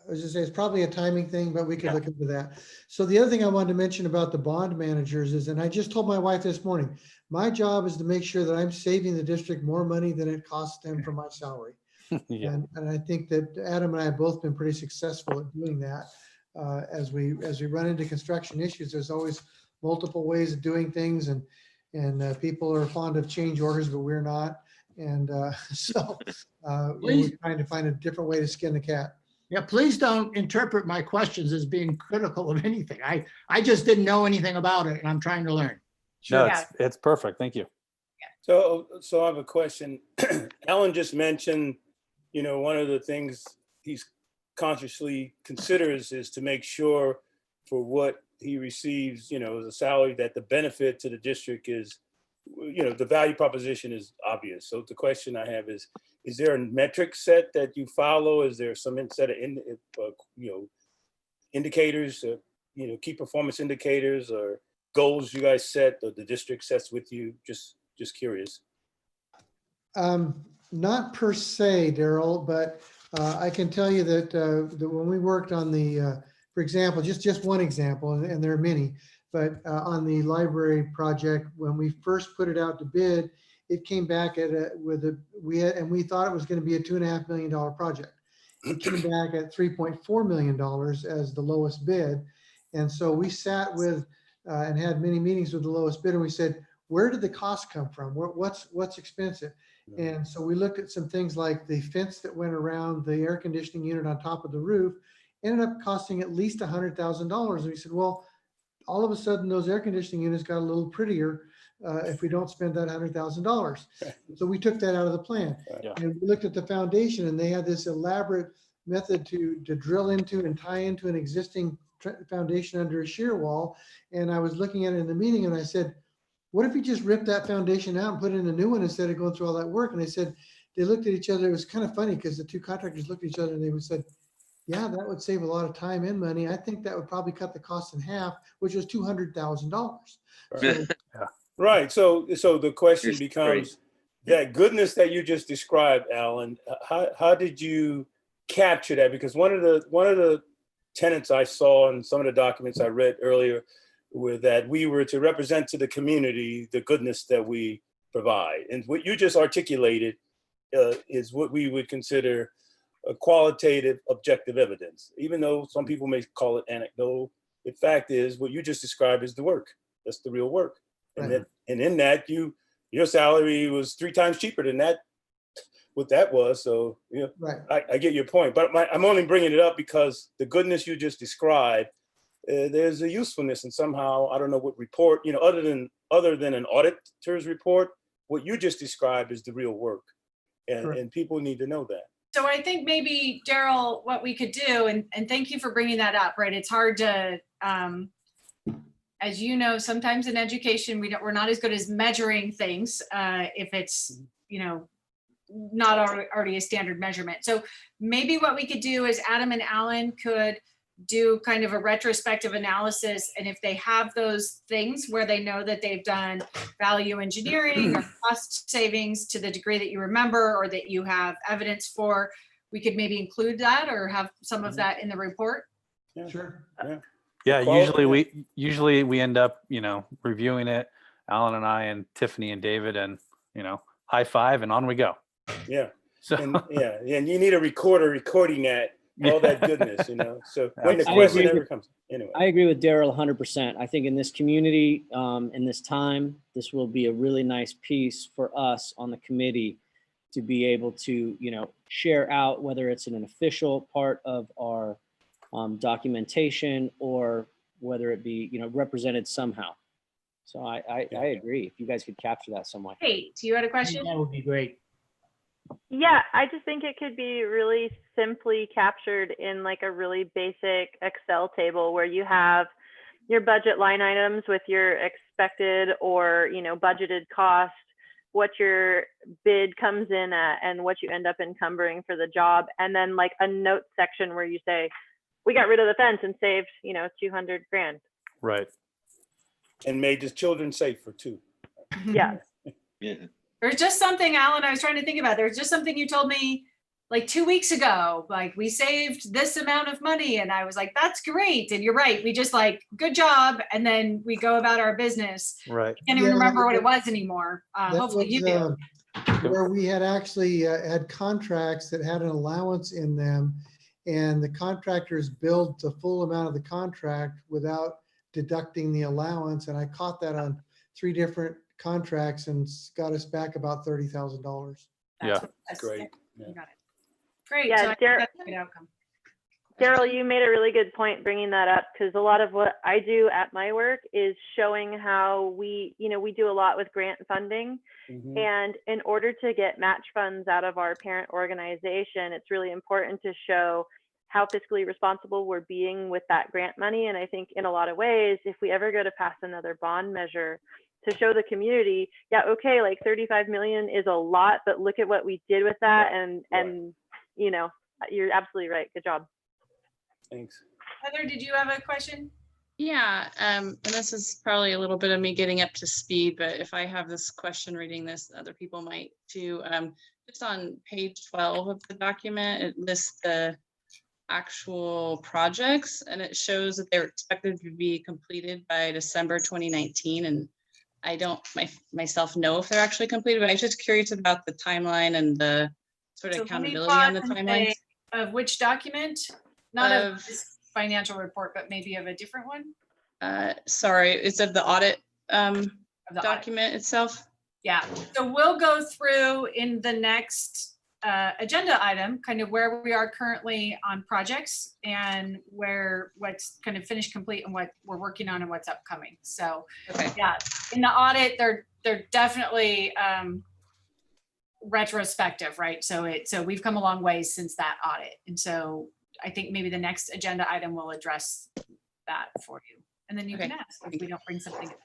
I was just saying, it's probably a timing thing, but we could look into that. So the other thing I wanted to mention about the bond managers is, and I just told my wife this morning, my job is to make sure that I'm saving the district more money than it costs them for my salary. Yeah. And I think that Adam and I have both been pretty successful at doing that. As we run into construction issues, there's always multiple ways of doing things, and people are fond of change orders, but we're not. And so we're trying to find a different way to skin the cat. Yeah, please don't interpret my questions as being critical of anything. I just didn't know anything about it, and I'm trying to learn. No, it's perfect. Thank you. So I have a question. Alan just mentioned, one of the things he's consciously considers is to make sure for what he receives, as a salary, that the benefit to the district is, the value proposition is obvious. So the question I have is there a metric set that you follow? Is there some set of indicators, key performance indicators or goals you guys set, or the district sets with you? Just curious. Not per se, Darrell, but I can tell you that when we worked on the, for example, just one example, and there are many, but on the library project, when we first put it out to bid, it came back we thought it was going to be a $2.5 million project. It came back at $3.4 million as the lowest bid. And so we sat with and had many meetings with the lowest bidder. We said, where did the cost come from? What's expensive? And so we looked at some things like the fence that went around the air conditioning unit on top of the roof, ended up costing at least $100,000. And we said, well, all of a sudden those air conditioning units got a little prettier if we don't spend that $100,000. So we took that out of the plan. Yeah. And we looked at the foundation, and they had this elaborate method to drill into and tie into an existing foundation under a shear wall. And I was looking at it in the meeting, and I said, what if we just ripped that foundation out and put in a new one instead of going through all that work? And they looked at each other. It was kind of funny because the two contractors looked at each other and they said, yeah, that would save a lot of time and money. I think that would probably cut the cost in half, which was $200,000. So, Right. So the question becomes that goodness that you just described, Alan. How did you capture that? Because one of the tenets I saw in some of the documents I read earlier were that we were to represent to the community the goodness that we provide, and what you just articulated is what we would consider a qualitative, objective evidence. Even though some people may call it anecdotal, the fact is what you just described is the work. That's the real work. And in that, your salary was 3 times cheaper than that, what that was. So, I get your point, but I'm only bringing it up because the goodness you just described, there's a usefulness, and somehow, I don't know what report, other than an auditor's report, what you just described is the real work. And people need to know that. So I think maybe, Darrell, what we could do, and thank you for bringing that up, right? It's hard to, as you know, sometimes in education, we're not as good as measuring things if it's, not already a standard measurement. So maybe what we could do is Adam and Alan could do kind of a retrospective analysis. And if they have those things where they know that they've done value engineering or cost savings to the degree that you remember, or that you have evidence for, we could maybe include that or have some of that in the report. Yeah. Sure. Yeah. Yeah, Quality, usually we end up, reviewing it, Alan and I and Tiffany and David, and high five and on we go. Yeah. So And and you need a recorder recording all that goodness, So when the I question agree ever with- comes, anyway. I agree with Darrell 100%. I think in this community, in this time, this will be a really nice piece for us on the committee to be able to, share out, whether it's in an official part of our documentation or whether it be, represented somehow. So I agree. If you guys could capture that some way. Kate, you had a I think question? that would be great. Yeah, I just think it could be really simply captured in like a really basic Excel table where you have your budget line items with your expected or, budgeted cost, what your bid comes in at, and what you end up encumbering for the job. And then like a note section where you say, we got rid of the fence and saved, 200 grand. right. And made the children safer too. Yeah. Yeah. There's just something, Alan, I was trying to think about. There's just something you told me like 2 weeks ago, like we saved this amount of money. And I was like, that's great. And you're right. We just like, good job. And then we go about our business. Right. Can't even Yeah, remember what it was anymore. That Hopefully you was, do. where we had actually had contracts that had an allowance in them, and the contractors billed the full amount of the contract without deducting the allowance. And I caught that on 3 different contracts and got us back about $30,000. Yeah. That's Great. You got it. Great. Yeah, So I think that's a good outcome. Darrell, you made a really good point bringing that up, because a lot of what I do at my work is showing how we do a lot with grant funding. Mhm. And in order to get match funds out of our parent organization, it's really important to show how fiscally responsible we're being with that grant money. And I think in a lot of ways, if we ever go to pass another bond measure, to show the community, okay, like 35 million is a lot, but look at what we did with that. And you're absolutely right. Good job. Thanks. Heather, did you have a question? Yeah, and this is probably a little bit of me getting up to speed, but if I have this question reading this, other people might too. Just on page 12 of the document, it lists the actual projects, and it shows that they're expected to be completed by December 2019. And I don't myself know if they're actually completed, but I'm just curious about the timeline and the sort of So let me accountability on the pause and timelines. say, of which document? Not of Of- this financial report, but maybe of a different one? Sorry, it's of the audit Of the audit. document itself. Yeah, so we'll go through in the next agenda item, kind of where we are currently on projects and what's kind of finished, complete, and what we're working on and what's upcoming. So Okay. yeah, in the audit, they're definitely retrospective, right? So we've come a long way since that audit. And so I think maybe the next agenda item will address that for you. And then you can ask if we don't bring something up.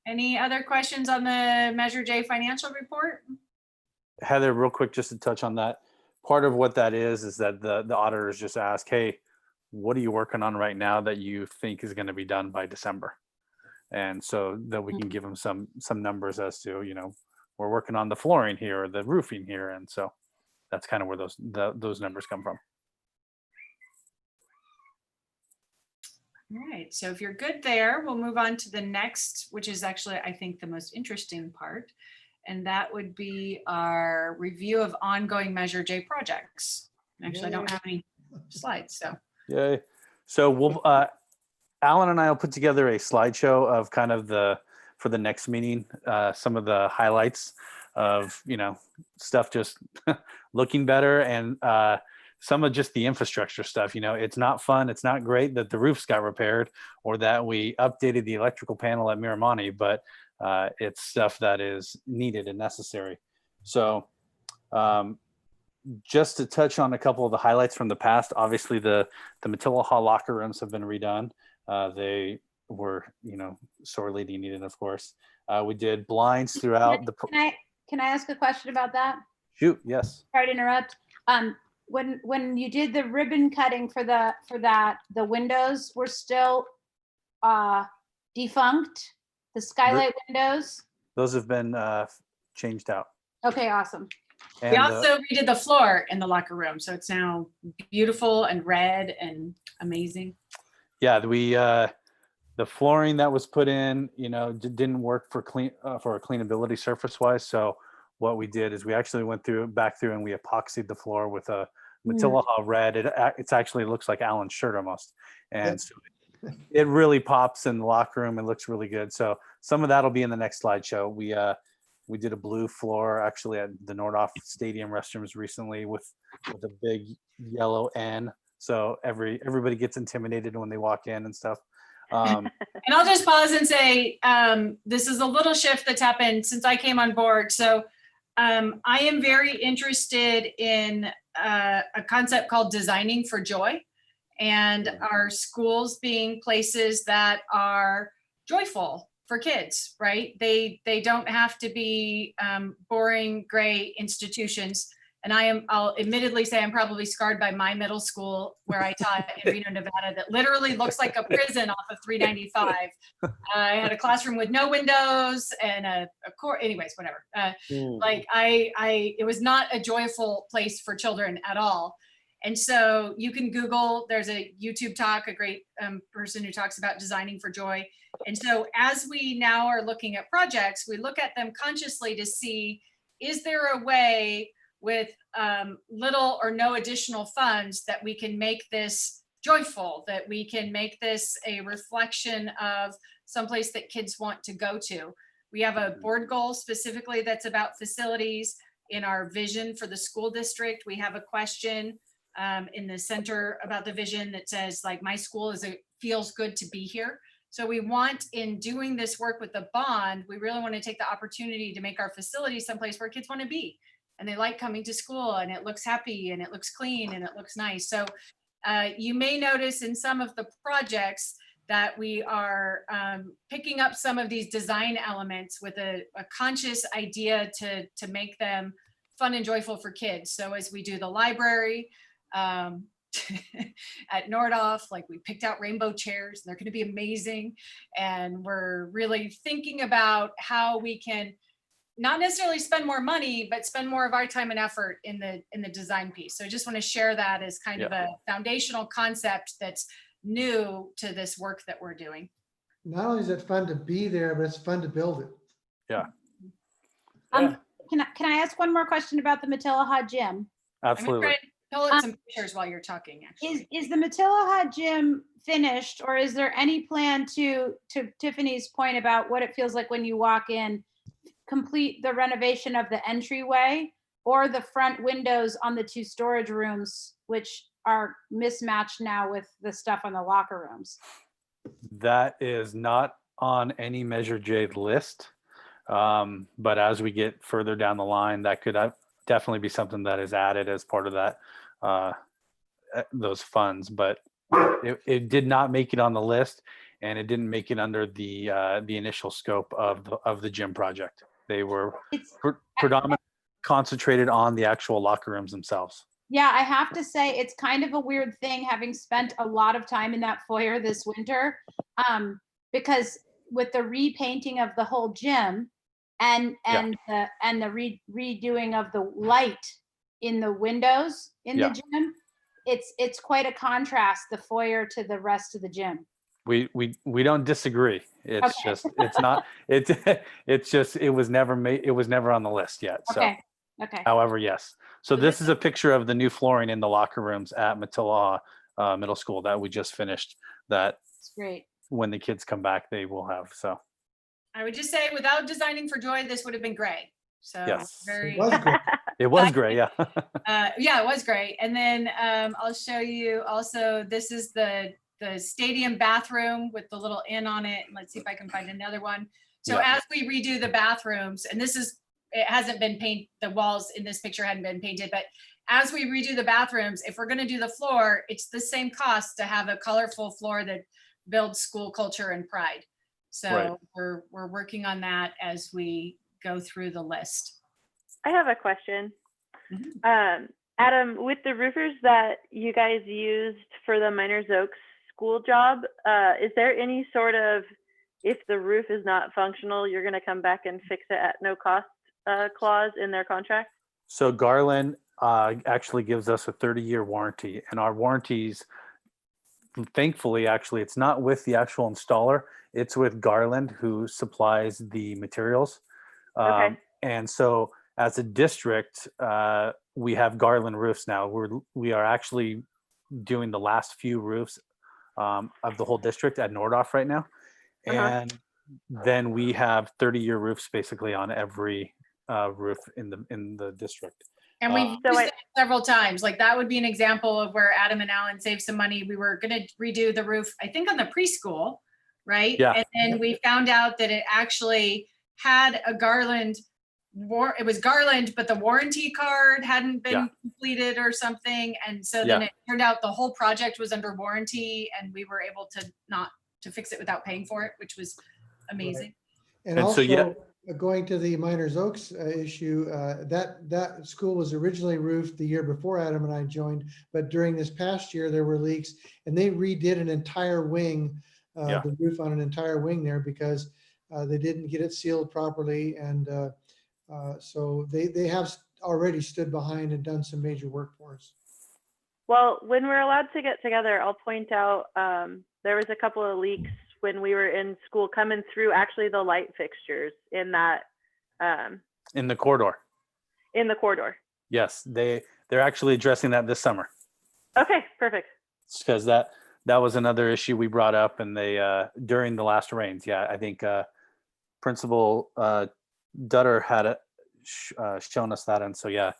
Any other questions on the Measure J financial report? Heather, real quick, just to touch on that. Part of what that is that the auditors just ask, hey, what are you working on right now that you think is going to be done by December? And so that we can give them some numbers as to, we're working on the flooring here or the roofing here. And so that's kind of where those numbers come from. All right, so if you're good there, we'll move on to the next, which is actually, I think, the most interesting part. And that would be our review of ongoing Measure J projects. Actually, I don't have any slides, so. Yay. So we'll, Alan and I will put together a slideshow of kind of for the next meeting, some of the highlights of, stuff just looking better, and some of just the infrastructure stuff. It's not fun. It's not great that the roofs got repaired or that we updated the electrical panel at Miramani, but it's stuff that is needed and necessary. So just to touch on a couple of the highlights from the past, obviously the Matilla Hall locker rooms have been redone. They were, sorely needed, of course. We did blinds throughout the. Can I ask a question about that? Shoot, yes. Sorry to interrupt. when you did the ribbon cutting for that, the windows were still defunct, the skylight windows? Those have been changed out. Okay, awesome. We And also redid the floor in the locker room, so it's now beautiful and red and amazing. yeah, the flooring that was put in, didn't work for a cleanability surface wise. So what we did is we actually went back through and we epoxied the floor with a Matilaha red. It's actually looks like Alan's shirt almost. And so it really pops in the locker room. It looks really good. So some of that'll be in the next slideshow. We did a blue floor actually at the Nordhoff Stadium restrooms recently with a big yellow N. So everybody gets intimidated when they walk in and stuff. And I'll just pause and say, this is a little shift that's happened since I came on board. So I am very interested in a concept called designing for joy, and our schools being places that are joyful for kids, right? They don't have to be boring, gray institutions. And I'll admittedly say I'm probably scarred by my middle school where I taught in Reno, Nevada, that literally looks like a prison off of 395. I had a classroom with no windows and a core, anyways, whatever. Like it was not a joyful place for children at all. And so you can Google, there's a YouTube talk, a great person who talks about designing for joy. And so as we now are looking at projects, we look at them consciously to see, is there a way with little or no additional funds that we can make this joyful, that we can make this a reflection of someplace that kids want to go to. We have a board goal specifically that's about facilities. In our vision for the school district, we have a question in the center about the vision that says, like, my school feels good to be here. So we want, in doing this work with the bond, we really want to take the opportunity to make our facilities someplace where kids want to be. And they like coming to school, and it looks happy, and it looks clean, and it looks nice. So you may notice in some of the projects that we are picking up some of these design elements with a conscious idea to make them fun and joyful for kids. So as we do the library at Nordhoff, like, we picked out rainbow chairs, and they're going to be amazing. And we're really thinking about how we can not necessarily spend more money, but spend more of our time and effort in the design piece. So I just want to share that as kind of a foundational concept that's new to this work that we're doing. Not only is it fun to be there, but it's fun to build it. Yeah. Can I ask one more question about the Matilaha gym? Absolutely. I'm going to pull up some pictures while you're talking, actually. Is the Matilaha gym finished, or is there any plan to Tiffany's point about what it feels like when you walk in, complete the renovation of the entryway or the front windows on the 2 storage rooms, which are mismatched now with the stuff on the locker rooms? That is not on any Measure J list. But as we get further down the line, that could definitely be something that is added as part of that, those funds. But it did not make it on the list, and it didn't make it under the initial scope of the gym project. They were predominantly concentrated on the actual locker rooms themselves. Yeah, I have to say it's kind of a weird thing, having spent a lot of time in that foyer this winter, because with the repainting of the whole gym and the redoing of the light in the windows in the gym, it's quite a contrast, the foyer to the rest of the gym. We don't disagree. It's Okay. just, it's not, it's just, it was never on the list yet. So, Okay. however, yes. So this is a picture of the new flooring in the locker rooms at Matilaha Middle School that we just finished, that That's great. when the kids come back, they will have. So I would just say, without designing for joy, this would have been gray. So yes, very. It was great. it was great. Yeah. Yeah, it was great. And then I'll show you also, this is the stadium bathroom with the little inn on it. Let's see if I can find another one. So as we redo the bathrooms, and it hasn't been painted, the walls in this picture hadn't been painted, but as we redo the bathrooms, if we're going to do the floor, it's the same cost to have a colorful floor that builds school culture and pride. So we're working on that as we go through the list. I have a question. Adam, with the roofers that you guys used for the Miners Oaks school job, is there any sort of, if the roof is not functional, you're going to come back and fix it at no cost clause in their contract? So Garland actually gives us a 30-year warranty, and our warranties, thankfully, actually, it's not with the actual installer. It's with Garland, who supplies the materials. Okay. And so as a district, we have Garland roofs now. We are actually doing the last few roofs of the whole district at Nordhoff right now. And then we have 30-year roofs basically on every roof in the district. And we've used that several times. Like that would be an example of where Adam and Alan saved some money. We were going to redo the roof, I think on the preschool, right? Yeah. And then we found out that it actually had a Garland, it was Garland, but the warranty card hadn't been completed or something. And so then it turned out the whole project was under warranty and we were able to fix it without paying for it, which was amazing. Right. And also, going to the Miners Oaks issue, that school was originally roofed the year before Adam and I joined, but during this past year there were leaks, and they redid an entire wing, the roof on an entire wing there because they didn't get it sealed properly, and so they have already stood behind and done some major work for us. Well, when we're allowed to get together, I'll point out there was a couple of leaks when we were in school coming through actually the light fixtures in that in the corridor. In the corridor. Yes, they're actually addressing that this summer. Okay, perfect. It's because that was another issue we brought up, and they during the last rains. Yeah, I think Principal Dudder had shown us that, and so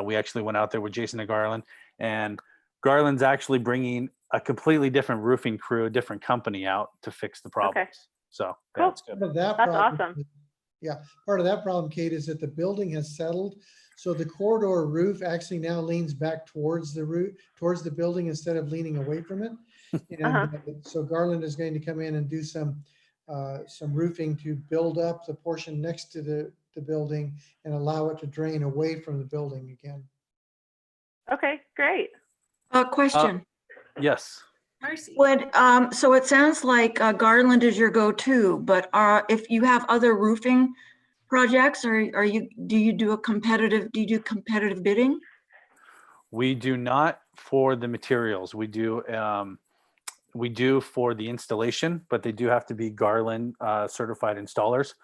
we actually went out there with Jason and Garland, and Garland's actually bringing a completely different roofing crew, a different company out to fix the problems. Okay. So cool. that's good. That's awesome. Yeah, part of that problem, Kate, is that the building has settled. So the corridor roof actually now leans back towards the building instead of leaning away from it. And so Garland is going to come in and do some roofing to build up the portion next to the building and allow it to drain away from the building again. Okay, great. Question. Yes. So it sounds like Garland is your go-to, but if you have other roofing projects, do you do competitive bidding? We do not for the materials. We do for the installation, but they do have to be Garland certified installers.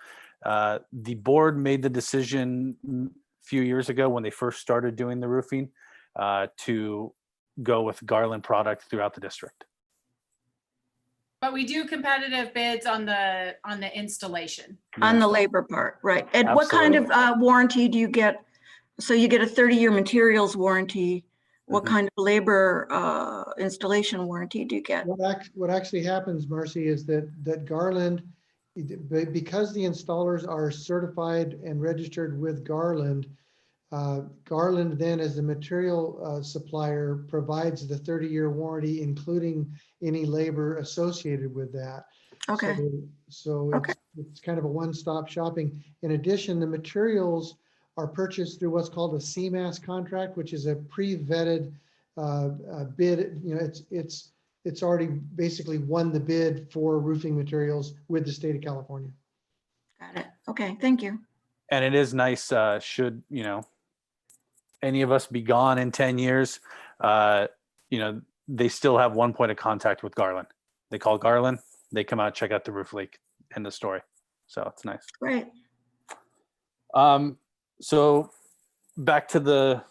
The board made the decision a few years ago when they first started doing the roofing to go with Garland product throughout the district. But we do competitive bids on the installation. On the labor part, right. And Absolutely. What kind of warranty do you get? So you get a 30-year materials warranty. What kind of labor installation warranty do you get? What actually happens, Marcy, is that Garland, because the installers are certified and registered with Garland, Garland then as the material supplier provides the 30-year warranty, including any labor associated with that. Okay. So it's kind of a one-stop shopping. In addition, the materials are purchased through what's called a CMAS contract, which is a pre-vetted bid. You know, it's already basically won the bid for roofing materials with the state of California. Got it. Okay, thank you. And it is nice, should, any of us be gone in 10 years, they still have one point of contact with Garland. They call Garland, they come out, check out the roof leak, end of story. So it's nice. Great. So back to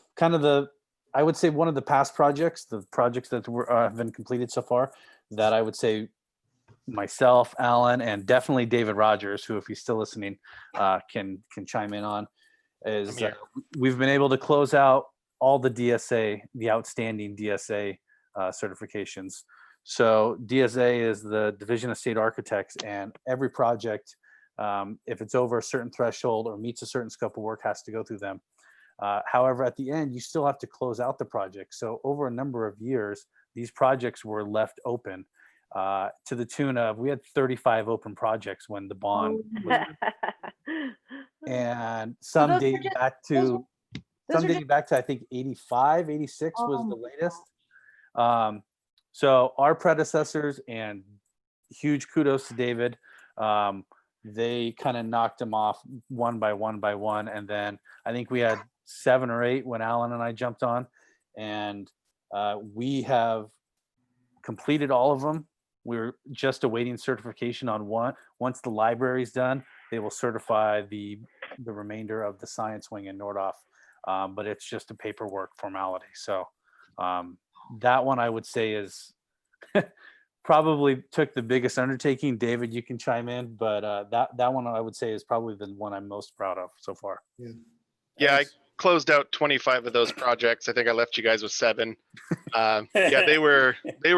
I would say one of the past projects, the projects that have been completed so far, that I would say myself, Alan, and definitely David Rogers, who if he's still listening, can chime in on, is we've been able to close out all the DSA, the outstanding DSA certifications. So DSA is the Division of State Architects, and every project, if it's over a certain threshold or meets a certain scope of work, has to go through them. However, at the end, you still have to close out the project. So over a number of years, these projects were left open to the tune of, we had 35 open projects when the bond was, and some date back to, some are dating back to, I think, 85, 86 was Oh the my latest. So our predecessors, and huge kudos to David, they kind of knocked them off one by one by one. And then I think we had 7 or 8 when Alan and I jumped on, and we have completed all of them. We're just awaiting certification on one. Once the library's done, they will certify the remainder of the science wing in Nordhoff. But it's just a paperwork formality. So that one I would say is probably took the biggest undertaking. David, you can chime in, but that one I would say is probably the one I'm most proud of so far. Yeah, I closed out 25 of those projects. I think I left you guys with 7. Yeah, they were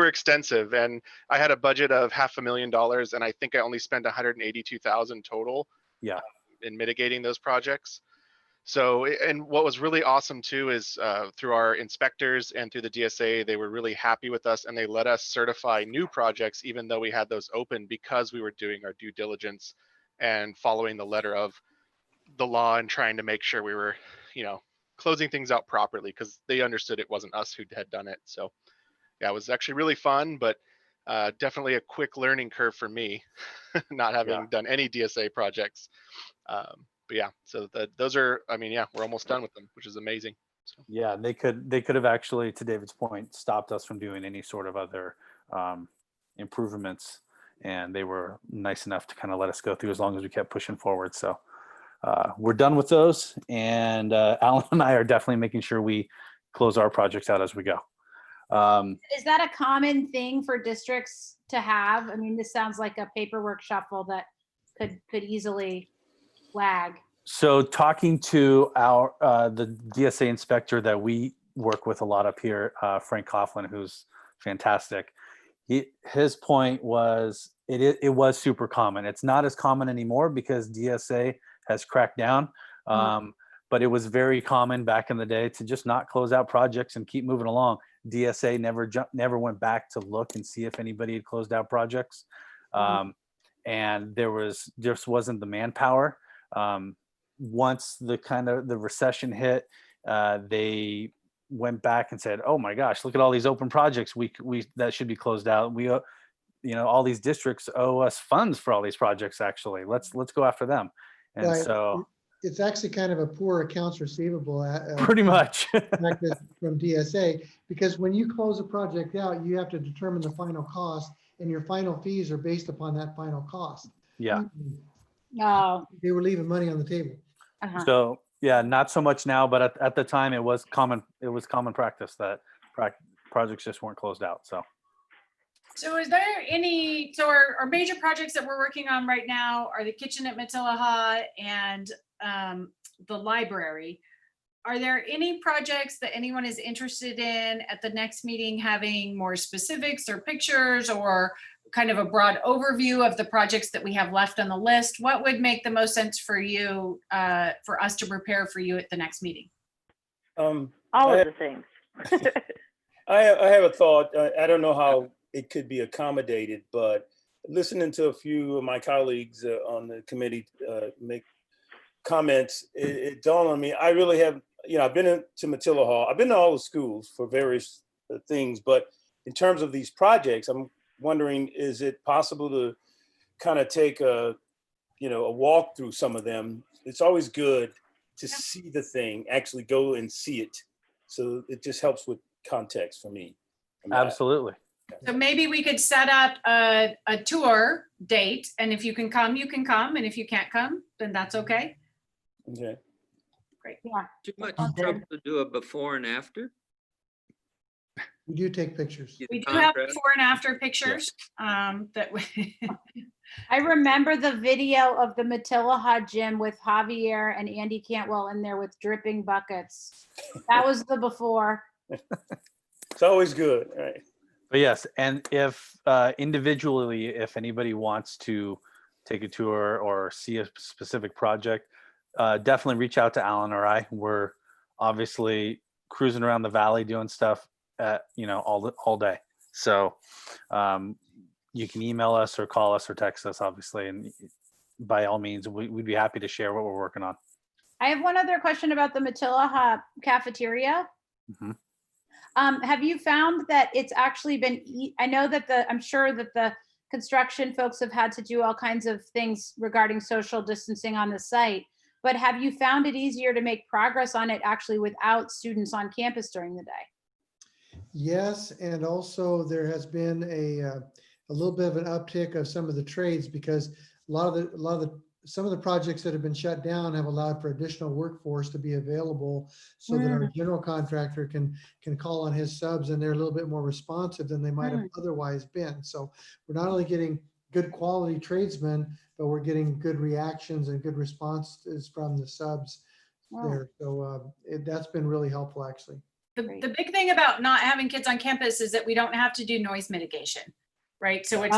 extensive, and I had a budget of $500,000, and I think I only spent 182,000 total. Yeah, in mitigating those projects. So, and what was really awesome too is through our inspectors and through the DSA, they were really happy with us, and they let us certify new projects even though we had those open, because we were doing our due diligence and following the letter of the law and trying to make sure we were, closing things out properly, because they understood it wasn't us who had done it. So yeah, it was actually really fun, but definitely a quick learning curve for me, not having done any DSA projects. But yeah, so those are, we're almost done with them, which is amazing. So. Yeah, they could have actually, to David's point, stopped us from doing any sort of other improvements, and they were nice enough to kind of let us go through as long as we kept pushing forward. So we're done with those, and Alan and I are definitely making sure we close our projects out as we go. Is that a common thing for districts to have? I mean, this sounds like a paperwork shuffle that could easily lag. So talking to our the DSA inspector that we work with a lot up here, Frank Coughlin, who's fantastic. His point was it was super common. It's not as common anymore because DSA has cracked down. But it was very common back in the day to just not close out projects and keep moving along. DSA never went back to look and see if anybody had closed out projects. And there just wasn't the manpower. Once the recession hit, they went back and said, "Oh my gosh, look at all these open projects. We that should be closed out. We, all these districts owe us funds for all these projects. Actually, let's go after them." And Right. so It's actually kind of a poor accounts receivable. Pretty much. Practice from DSA, because when you close a project out, you have to determine the final cost, and your final fees are based upon that final cost. Yeah. Oh. They were leaving money on the table. So yeah, not so much now, but at the time it was common practice that projects just weren't closed out. So is there any, our major projects that we're working on right now are the kitchen at Matilaha and the library. Are there any projects that anyone is interested in at the next meeting, having more specifics or pictures or kind of a broad overview of the projects that we have left on the list? What would make the most sense for you, for us to prepare for you at the next meeting? All of the things. I have a thought. I don't know how it could be accommodated, but listening to a few of my colleagues on the committee make comments, it dawned on me. I really have, I've been to Matilaha. I've been to all the schools for various things, but in terms of these projects, I'm wondering, is it possible to kind of take a walk through some of them? It's always good to see the thing, actually go and see it. So it just helps with context for me. Absolutely. So maybe we could set up a tour date, and if you can come, you can come, and if you can't come, then that's okay. Okay. Great. Yeah. Too much trouble to do a before and after? We do take pictures. We do have before and after pictures. That I remember the video of the Matilaha gym with Javier and Andy Cantwell in there with dripping buckets. That was the before. It's always good, right? But yes, and if individually, if anybody wants to take a tour or see a specific project, definitely reach out to Alan or I. We're obviously cruising around the valley doing stuff all day. So you can email us or call us or text us, obviously, and by all means, we'd be happy to share what we're working on. I have one other question about the Matilaha cafeteria. Mhm. Have you found that it's actually been, I know that I'm sure that the construction folks have had to do all kinds of things regarding social distancing on the site, but have you found it easier to make progress on it actually without students on campus during the day? Yes, and also there has been a little bit of an uptick of some of the trades because some of the projects that have been shut down have allowed for additional workforce to be available so that our general contractor can call on his subs, and they're a little bit more responsive than they might have otherwise been. So we're not only getting good quality tradesmen, but we're getting good reactions and good responses from the subs there. So that's been really helpful, actually. The big thing about not having kids on campus is that we don't have to do noise mitigation, right? So it's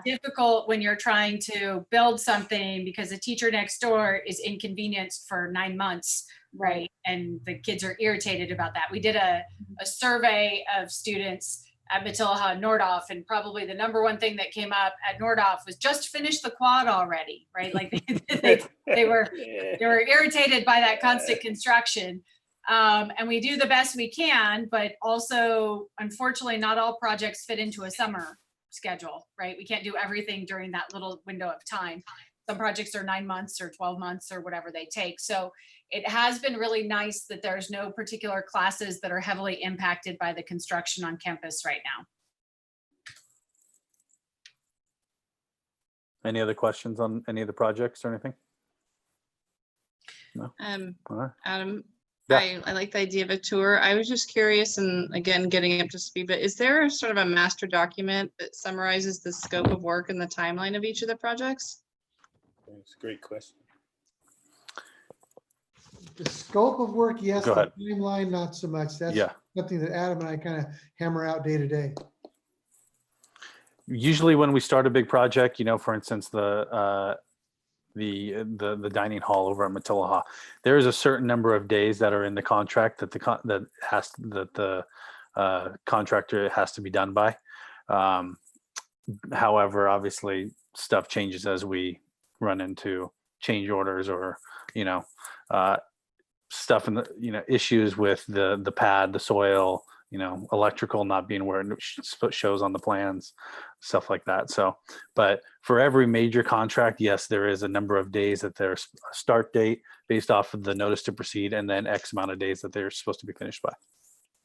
difficult when you're trying to build something because the teacher next door is inconvenienced for 9 months, right? And the kids are irritated about that. We did a survey of students at Matilaha and Nordhoff, and probably the number one thing that came up at Nordhoff was just finish the quad already, right? Like they were irritated by that constant construction. And we do the best we can, but also, unfortunately, not all projects fit into a summer schedule, right? We can't do everything during that little window of time. Some projects are 9 months or 12 months or whatever they take. So it has been really nice that there's no particular classes that are heavily impacted by the construction on campus right now. Any other questions on any of the projects or anything? No. All right. Adam, Yeah. I like the idea of a tour. I was just curious, and again, getting up to speed, but is there a sort of a master document that summarizes the scope of work and the timeline of each of the projects? That's a great question. The scope of work, yes. Go ahead. The timeline, not so much. That's Yeah. something that Adam and I kind of hammer out day to day. Usually when we start a big project, you know, for instance, the dining hall over at Matilaha, there is a certain number of days that are in the contract that the contractor has to be done by. However, obviously stuff changes as we run into change orders or, you know, stuff in the, you know, issues with the pad, the soil, you know, electrical not being where it shows on the plans, stuff like that. So, but for every major contract, yes, there is a number of days that there's a start date based off of the notice to proceed, and then X amount of days that they're supposed to be finished by.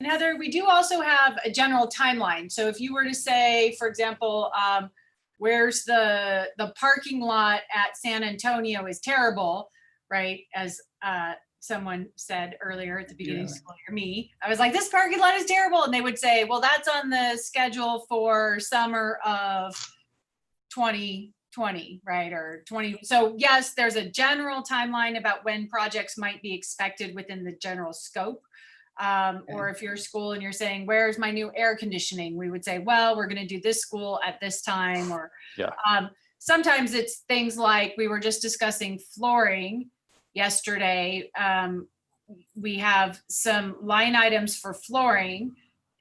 And Heather, we do also have a general timeline. So if you were to say, for example, where's the parking lot at San Antonio is terrible, right? As someone said earlier at the beginning of the school year, me, I was like, this parking lot is terrible. And they would say, well, that's on the schedule for summer of 2020, right? Or 20. So yes, there's a general timeline about when projects might be expected within the general scope. Or if you're a school and you're saying, where's my new air conditioning? We would say, well, we're going to do this school at this time. Or sometimes it's things like we were just discussing flooring yesterday. We have some line items for flooring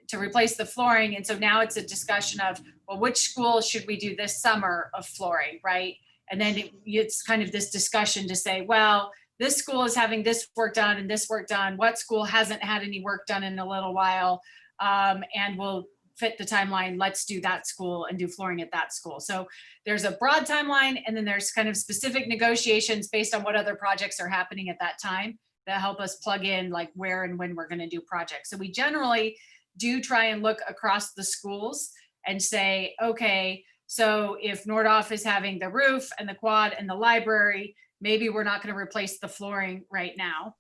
to replace the flooring. And so now it's a discussion of, well, which school should we do this summer of flooring, right? And then it's kind of this discussion to say, well, this school is having this work done and this work done. What school hasn't had any work done in a little while? And we'll fit the timeline. Let's do that school and do flooring at that school. So there's a broad timeline, and then there's kind of specific negotiations based on what other projects are happening at that time that help us plug in like where and when we're going to do projects. So we generally do try and look across the schools and say, okay, so if Nordhoff is having the roof and the quad and the library, maybe we're not going to replace the flooring right now.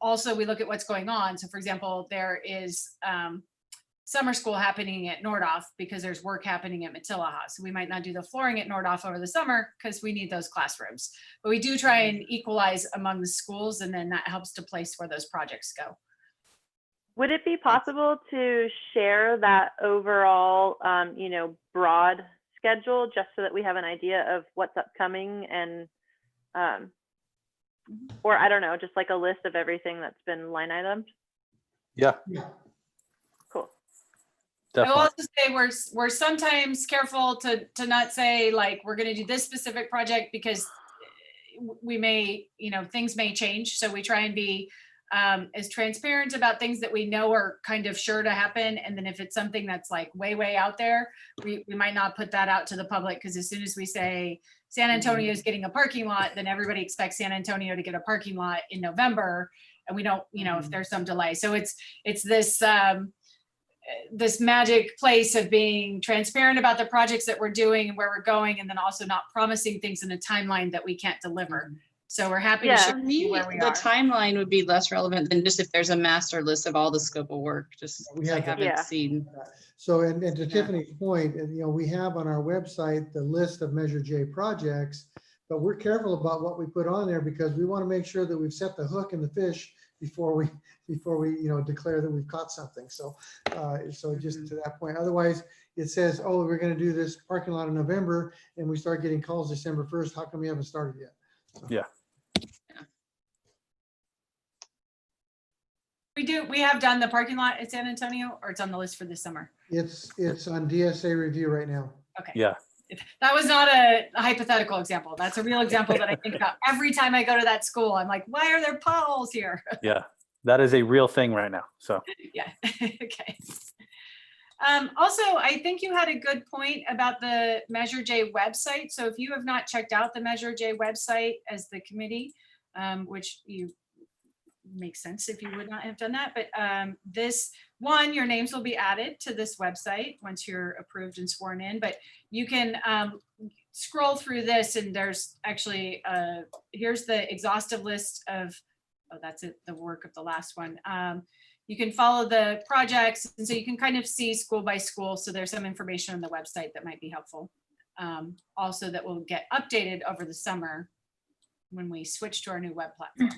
Also, we look at what's going on. So for example, there is summer school happening at Nordhoff because there's work happening at Matilaha. So we might not do the flooring at Nordhoff over the summer because we need those classrooms. But we do try and equalize among the schools, and then that helps to place where those projects go. Would it be possible to share that overall, you know, broad schedule just so that we have an idea of what's upcoming and, or I don't know, just like a list of everything that's been line itemed? Yeah. Cool. I will also say we're sometimes careful to not say like we're going to do this specific project because we may, things may change. So we try and be as transparent about things that we know are kind of sure to happen. And then if it's something that's like way out there, we might not put that out to the public, because as soon as we say San Antonio is getting a parking lot, then everybody expects San Antonio to get a parking lot in November. And we don't, if there's some delay. So it's this, this magic place of being transparent about the projects that we're doing and where we're going, and then also not promising things in a timeline that we can't deliver. So we're happy to share For with you me, where we the are. timeline would be less relevant than just if there's a master list of all the scope of work, just We I have that. haven't seen. So, and to Tiffany's point, and we have on our website the list of Measure J projects, but we're careful about what we put on there because we want to make sure that we've set the hook and the fish before we declare that we've caught something. So just to that point, otherwise it says, oh, we're going to do this parking lot in November, and we start getting calls December 1st. How come we haven't started yet? So. Yeah. We have done the parking lot at San Antonio, or it's on the list for this summer. It's on DSA review right now. Okay. Yeah. That was not a hypothetical example. That's a real example that I think about every time I go to that school. I'm like, why are there potholes here? Yeah. That is a real thing right now. So Yeah. Okay. Also, I think you had a good point about the Measure J website. So if you have not checked out the Measure J website as the committee, which you makes sense if you would not have done that, but your names will be added to this website once you're approved and sworn in, but you can scroll through this, and there's actually here's the exhaustive list of, that's it, the work of the last one. You can follow the projects, and so you can kind of see school by school. So there's some information on the website that might be helpful. Also, that will get updated over the summer when we switch to our new web platform.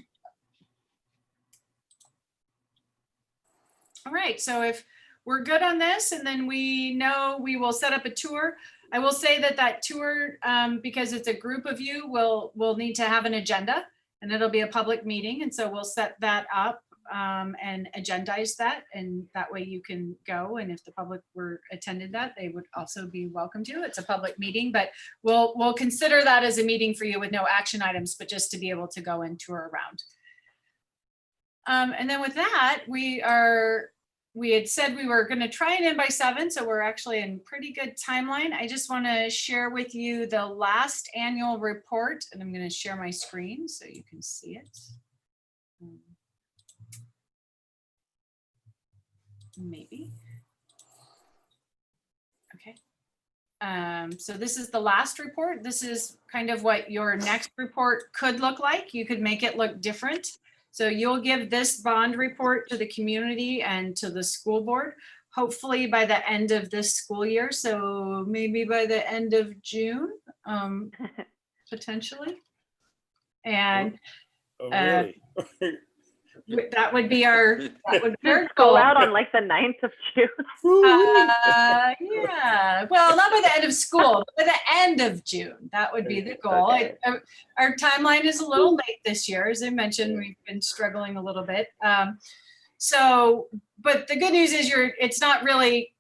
All right, so if we're good on this, and then we know we will set up a tour. I will say that tour, because it's a group of you, will need to have an agenda, and it'll be a public meeting. And so we'll set that up and agendize that, and that way you can go. And if the public attended that, they would also be welcome to. It's a public meeting, but we'll consider that as a meeting for you with no action items, but just to be able to go and tour around. And then with that, we had said we were going to try and end by 7, so we're actually in pretty good timeline. I just want to share with you the last annual report, and I'm going to share my screen so you can see it. Maybe. Okay. So this is the last report. This is kind of what your next report could look like. You could make it look different. So you'll give this bond report to the community and to the school board, hopefully by the end of this school year. So maybe by the end of June, potentially. And really? that would be our Go goal. out on like the 9th of June. Yeah, well, not by the end of school, but by the end of June. That would be the goal. Okay. Our timeline is a little late this year. As I mentioned, we've been struggling a little bit. But the good news is it's not really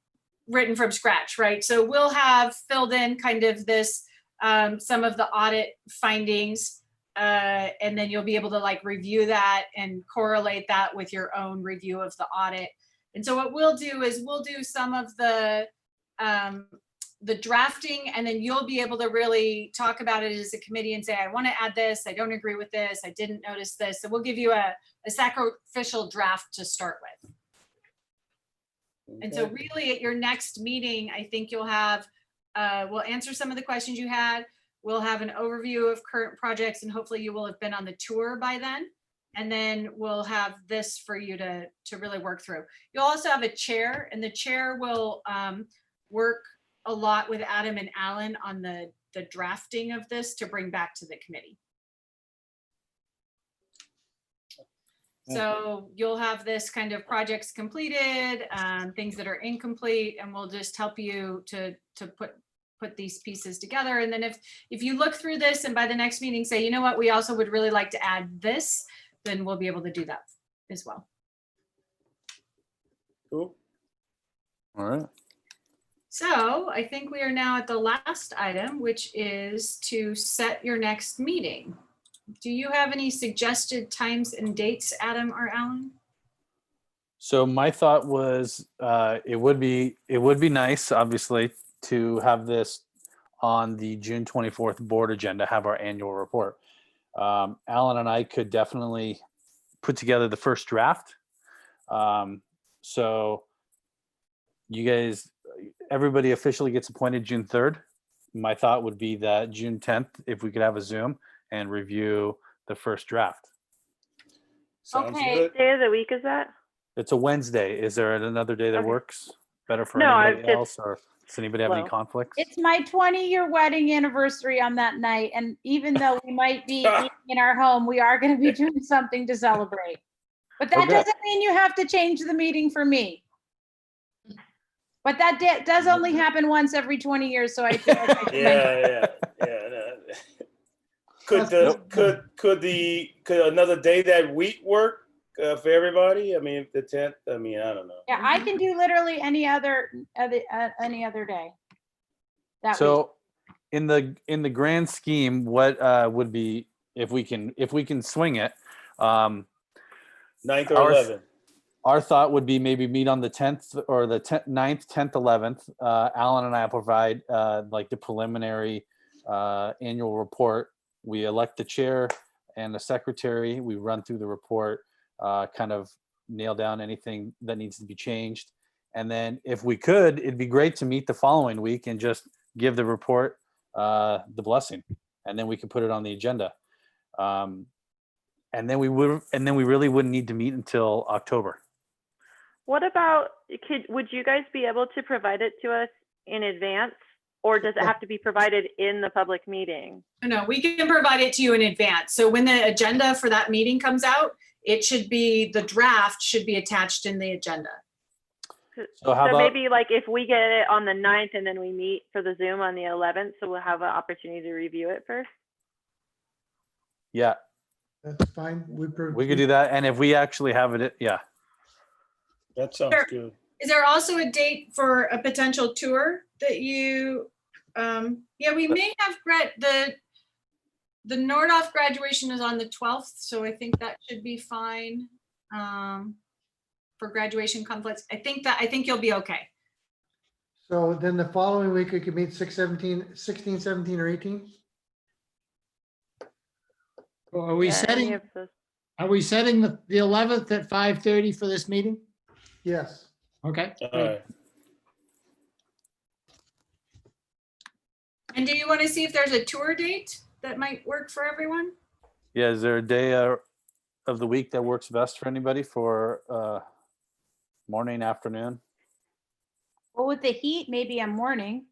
written from scratch, right? So we'll have filled in kind of this, some of the audit findings, and then you'll be able to like review that and correlate that with your own review of the audit. And so what we'll do is we'll do some of the drafting, and then you'll be able to really talk about it as a committee and say, I want to add this, I don't agree with this, I didn't notice this. So we'll give you a sacrificial draft to start with. Okay. And so really at your next meeting, I think you'll have, we'll answer some of the questions you had. We'll have an overview of current projects, and hopefully you will have been on the tour by then. And then we'll have this for you to really work through. You'll also have a chair, and the chair will work a lot with Adam and Alan on the drafting of this to bring back to the committee. So you'll have this kind of projects completed, things that are incomplete, and we'll just help you to put these pieces together. And then if you look through this and by the next meeting say, you know what, we also would really like to add this, then we'll be able to do that as well. Cool. All right. So I think we are now at the last item, which is to set your next meeting. Do you have any suggested times and dates, Adam or Alan? So my thought was it would be nice, obviously, to have this on the June 24th board agenda, have our annual report. Alan and I could definitely put together the first draft. So you guys, everybody officially gets appointed June 3rd. My thought would be that June 10th, if we could have a Zoom and review the first draft. Sounds Okay. good. Day of the week is that? It's a Wednesday. Is there another day that Okay. works better for No, I've anybody just- else, or does anybody have any Well, conflicts? It's my 20-year wedding anniversary on that night, and even though we might be eating in our home, we are going to be doing something to celebrate. But that Okay. doesn't mean you have to change the meeting for me. But that does only happen once every 20 years, so I feel like I should mention No. Could another day that week work for everybody? I mean, the 10th. I mean, I don't know. Yeah, I can do literally any other day. That week. So in the grand scheme, what would be, if we can swing it, 9th or Our- 11th. our thought would be maybe meet on the 10th or the 9th, 10th, 11th. Alan and I provide like the preliminary annual report. We elect the chair and the secretary. We run through the report, kind of nail down anything that needs to be changed. And then if we could, it'd be great to meet the following week and just give the report the blessing. And then we could put it on the agenda. And then we really wouldn't need to meet until October. What about, would you guys be able to provide it to us in advance? Or does it have to be provided in the public meeting? No, we can provide it to you in advance. So when the agenda for that meeting comes out, the draft should be attached in the agenda. So how about, maybe like if we get it on the 9th and then we meet for the Zoom on the 11th, so we'll have an opportunity to review it first? yeah, That's fine. we could do that. And if we actually have it, yeah. That sounds Sure. good. Is there also a date for a potential tour that you, we may have the Nordhoff graduation is on the 12th, so I think that should be fine for graduation conflicts. I think you'll be okay. So then the following week, we could meet 16, 17, or 18? Are we Yeah, any setting, of those. are we setting the 11th at 5:30 for this meeting? Yes. Okay. All great. right. And do you want to see if there's a tour date that might work for everyone? Yeah, is there a day of the week that works best for anybody for morning, afternoon? Well, with the heat, maybe a morning.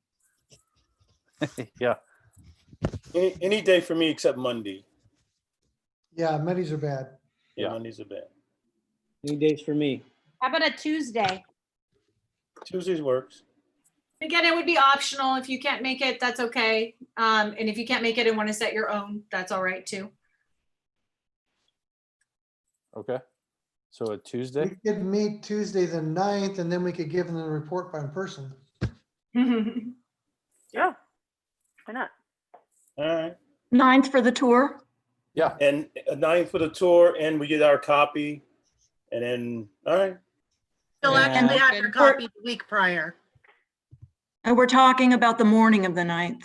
Yeah, Any day for me except Monday. Yeah, Mondays are bad. Yeah, Yeah. Mondays are bad. Any dates for me? How about a Tuesday? Tuesdays works. Again, it would be optional. If you can't make it, that's okay. And if you can't make it and want to set your own, that's all right too. okay. So a Tuesday? We could meet Tuesday the 9th, and then we could give them the report by person. Yeah, why not? All right. 9th for the tour. Yeah. And a 9th for the tour, and we get our copy. And then, all right. You'll actually have your And- copy the week prior. And we're talking about the morning of the 9th.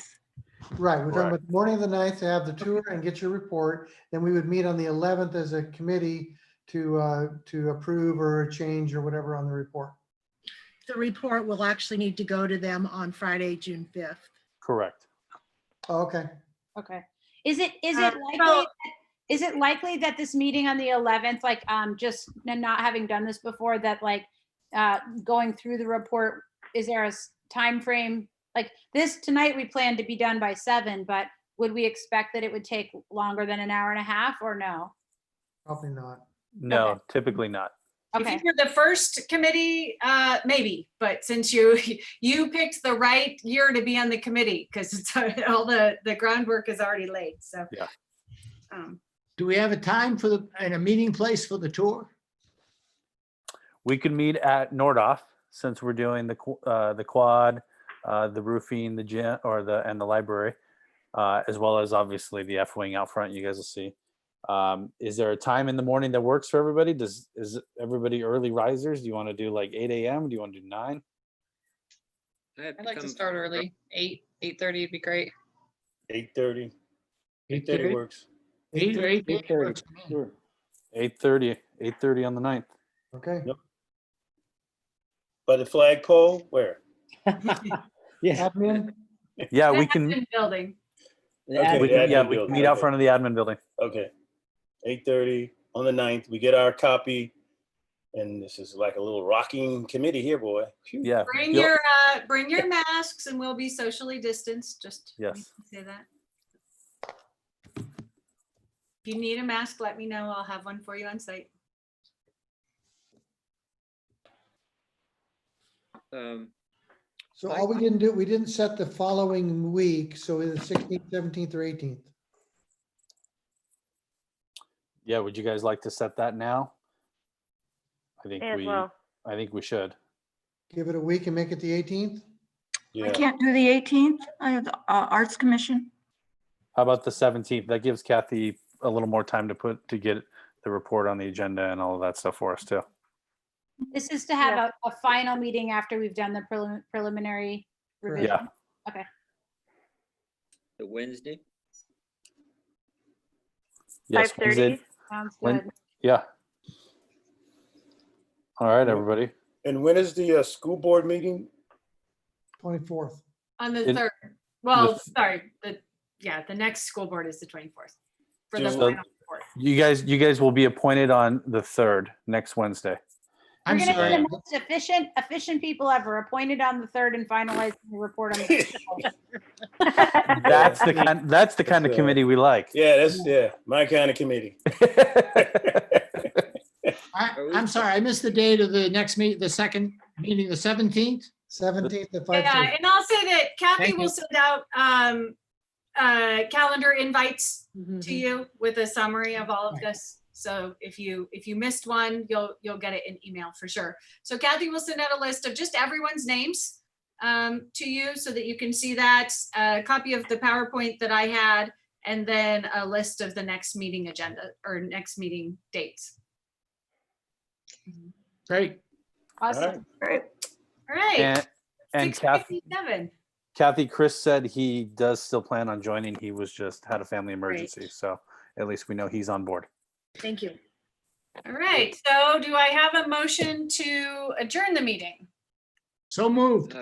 Right, we're talking Right. about the morning of the 9th to have the tour and get your report. Then we would meet on the 11th as a committee to approve or change or whatever on the report. The report will actually need to go to them on Friday, June 5th. Correct. Oh, okay. Okay. Is it so- likely? Is it likely that this meeting on the 11th, like just not having done this before, that like going through the report, is there a time frame? Like this tonight, we plan to be done by 7, but would we expect that it would take longer than an hour and a half, or no? Probably not. No, Okay. typically not. If Okay. you're the first committee, maybe, but since you picked the right year to be on the committee, because it's all the groundwork is already laid, so. Yeah. Do we have a time and a meeting place for the tour? We could meet at Nordhoff, since we're doing the quad, the roofing, the gym, and the library, as well as obviously the F wing out front. You guys will see. Is there a time in the morning that works for everybody? Is everybody early risers? Do you want to do like 8 a.m.? Do you want to do 9? I'd like to start early. 8:30 would be great. 8:30. 8:30 works. 8:30. Sure. 8:30 on the 9th. Okay. Yep. By the flagpole, where? Yeah. Admin, Yeah, we The can. admin Building. Okay, We the can, yeah, admin we can building, meet out okay. front of the admin building. Okay. 8:30 on the 9th. We get our copy. And this is like a little rocking committee here, boy. Phew. Yeah. Bring you'll- your masks and we'll be socially distanced, just Yes. say that. If you need a mask, let me know. I'll have one for you on site. so all we didn't do, we didn't set the following week, so it's 16th, 17th, or 18th. Yeah, would you guys like to set that now? I think we should. Give it a week and make it the 18th? I can't do the 18th. I have the Arts Commission. How about the 17th? That gives Kathy a little more time to get the report on the agenda and all of that stuff for us too. This is to have a final meeting after we've done the preliminary revision. Yeah. Okay. The Wednesday? Yes, 5:30. Wednesday. Sounds When- good. Yeah. All right, everybody. And when is the school board meeting? 24th. On the It- 3rd. Well, the- sorry, the next school board is the 24th. For the So- final report. You guys will be appointed on the 3rd, next Wednesday. We're I'm gonna sorry. be the most efficient people ever, appointed on the 3rd and finalizing the report on the 5th. That's the kind of committee we like. Yeah, my kind of committee. I'm sorry, I missed the date of the next the second meeting, the 17th. 17th at Yeah, 5:30. and I'll say that Kathy Thank will you. send out calendar invites Mm-hmm. to you with a summary of all of this. So if you missed one, you'll get it in email for sure. So Kathy will send out a list of just everyone's names to you so that you can see that, a copy of the PowerPoint that I had, and then a list of the next meeting agenda or next meeting dates. Great. Awesome. Great. All right. And 6:57. Kathy, Chris said he does still plan on joining. He was just had a family emergency. So at least we know he's on board. Thank you. All right. So do I have a motion to adjourn the meeting? So moved.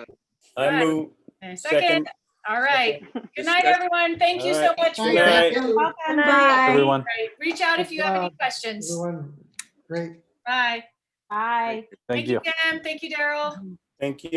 I move. And a second. All right. Good night, Discuss- everyone. Thank you All so right. much for Good your night. welcome. Bye. Everyone. Right. Reach out if you have any questions. Everyone, great. Bye. Bye. Thank you. Kim. Thank you, Darrell. Thank you.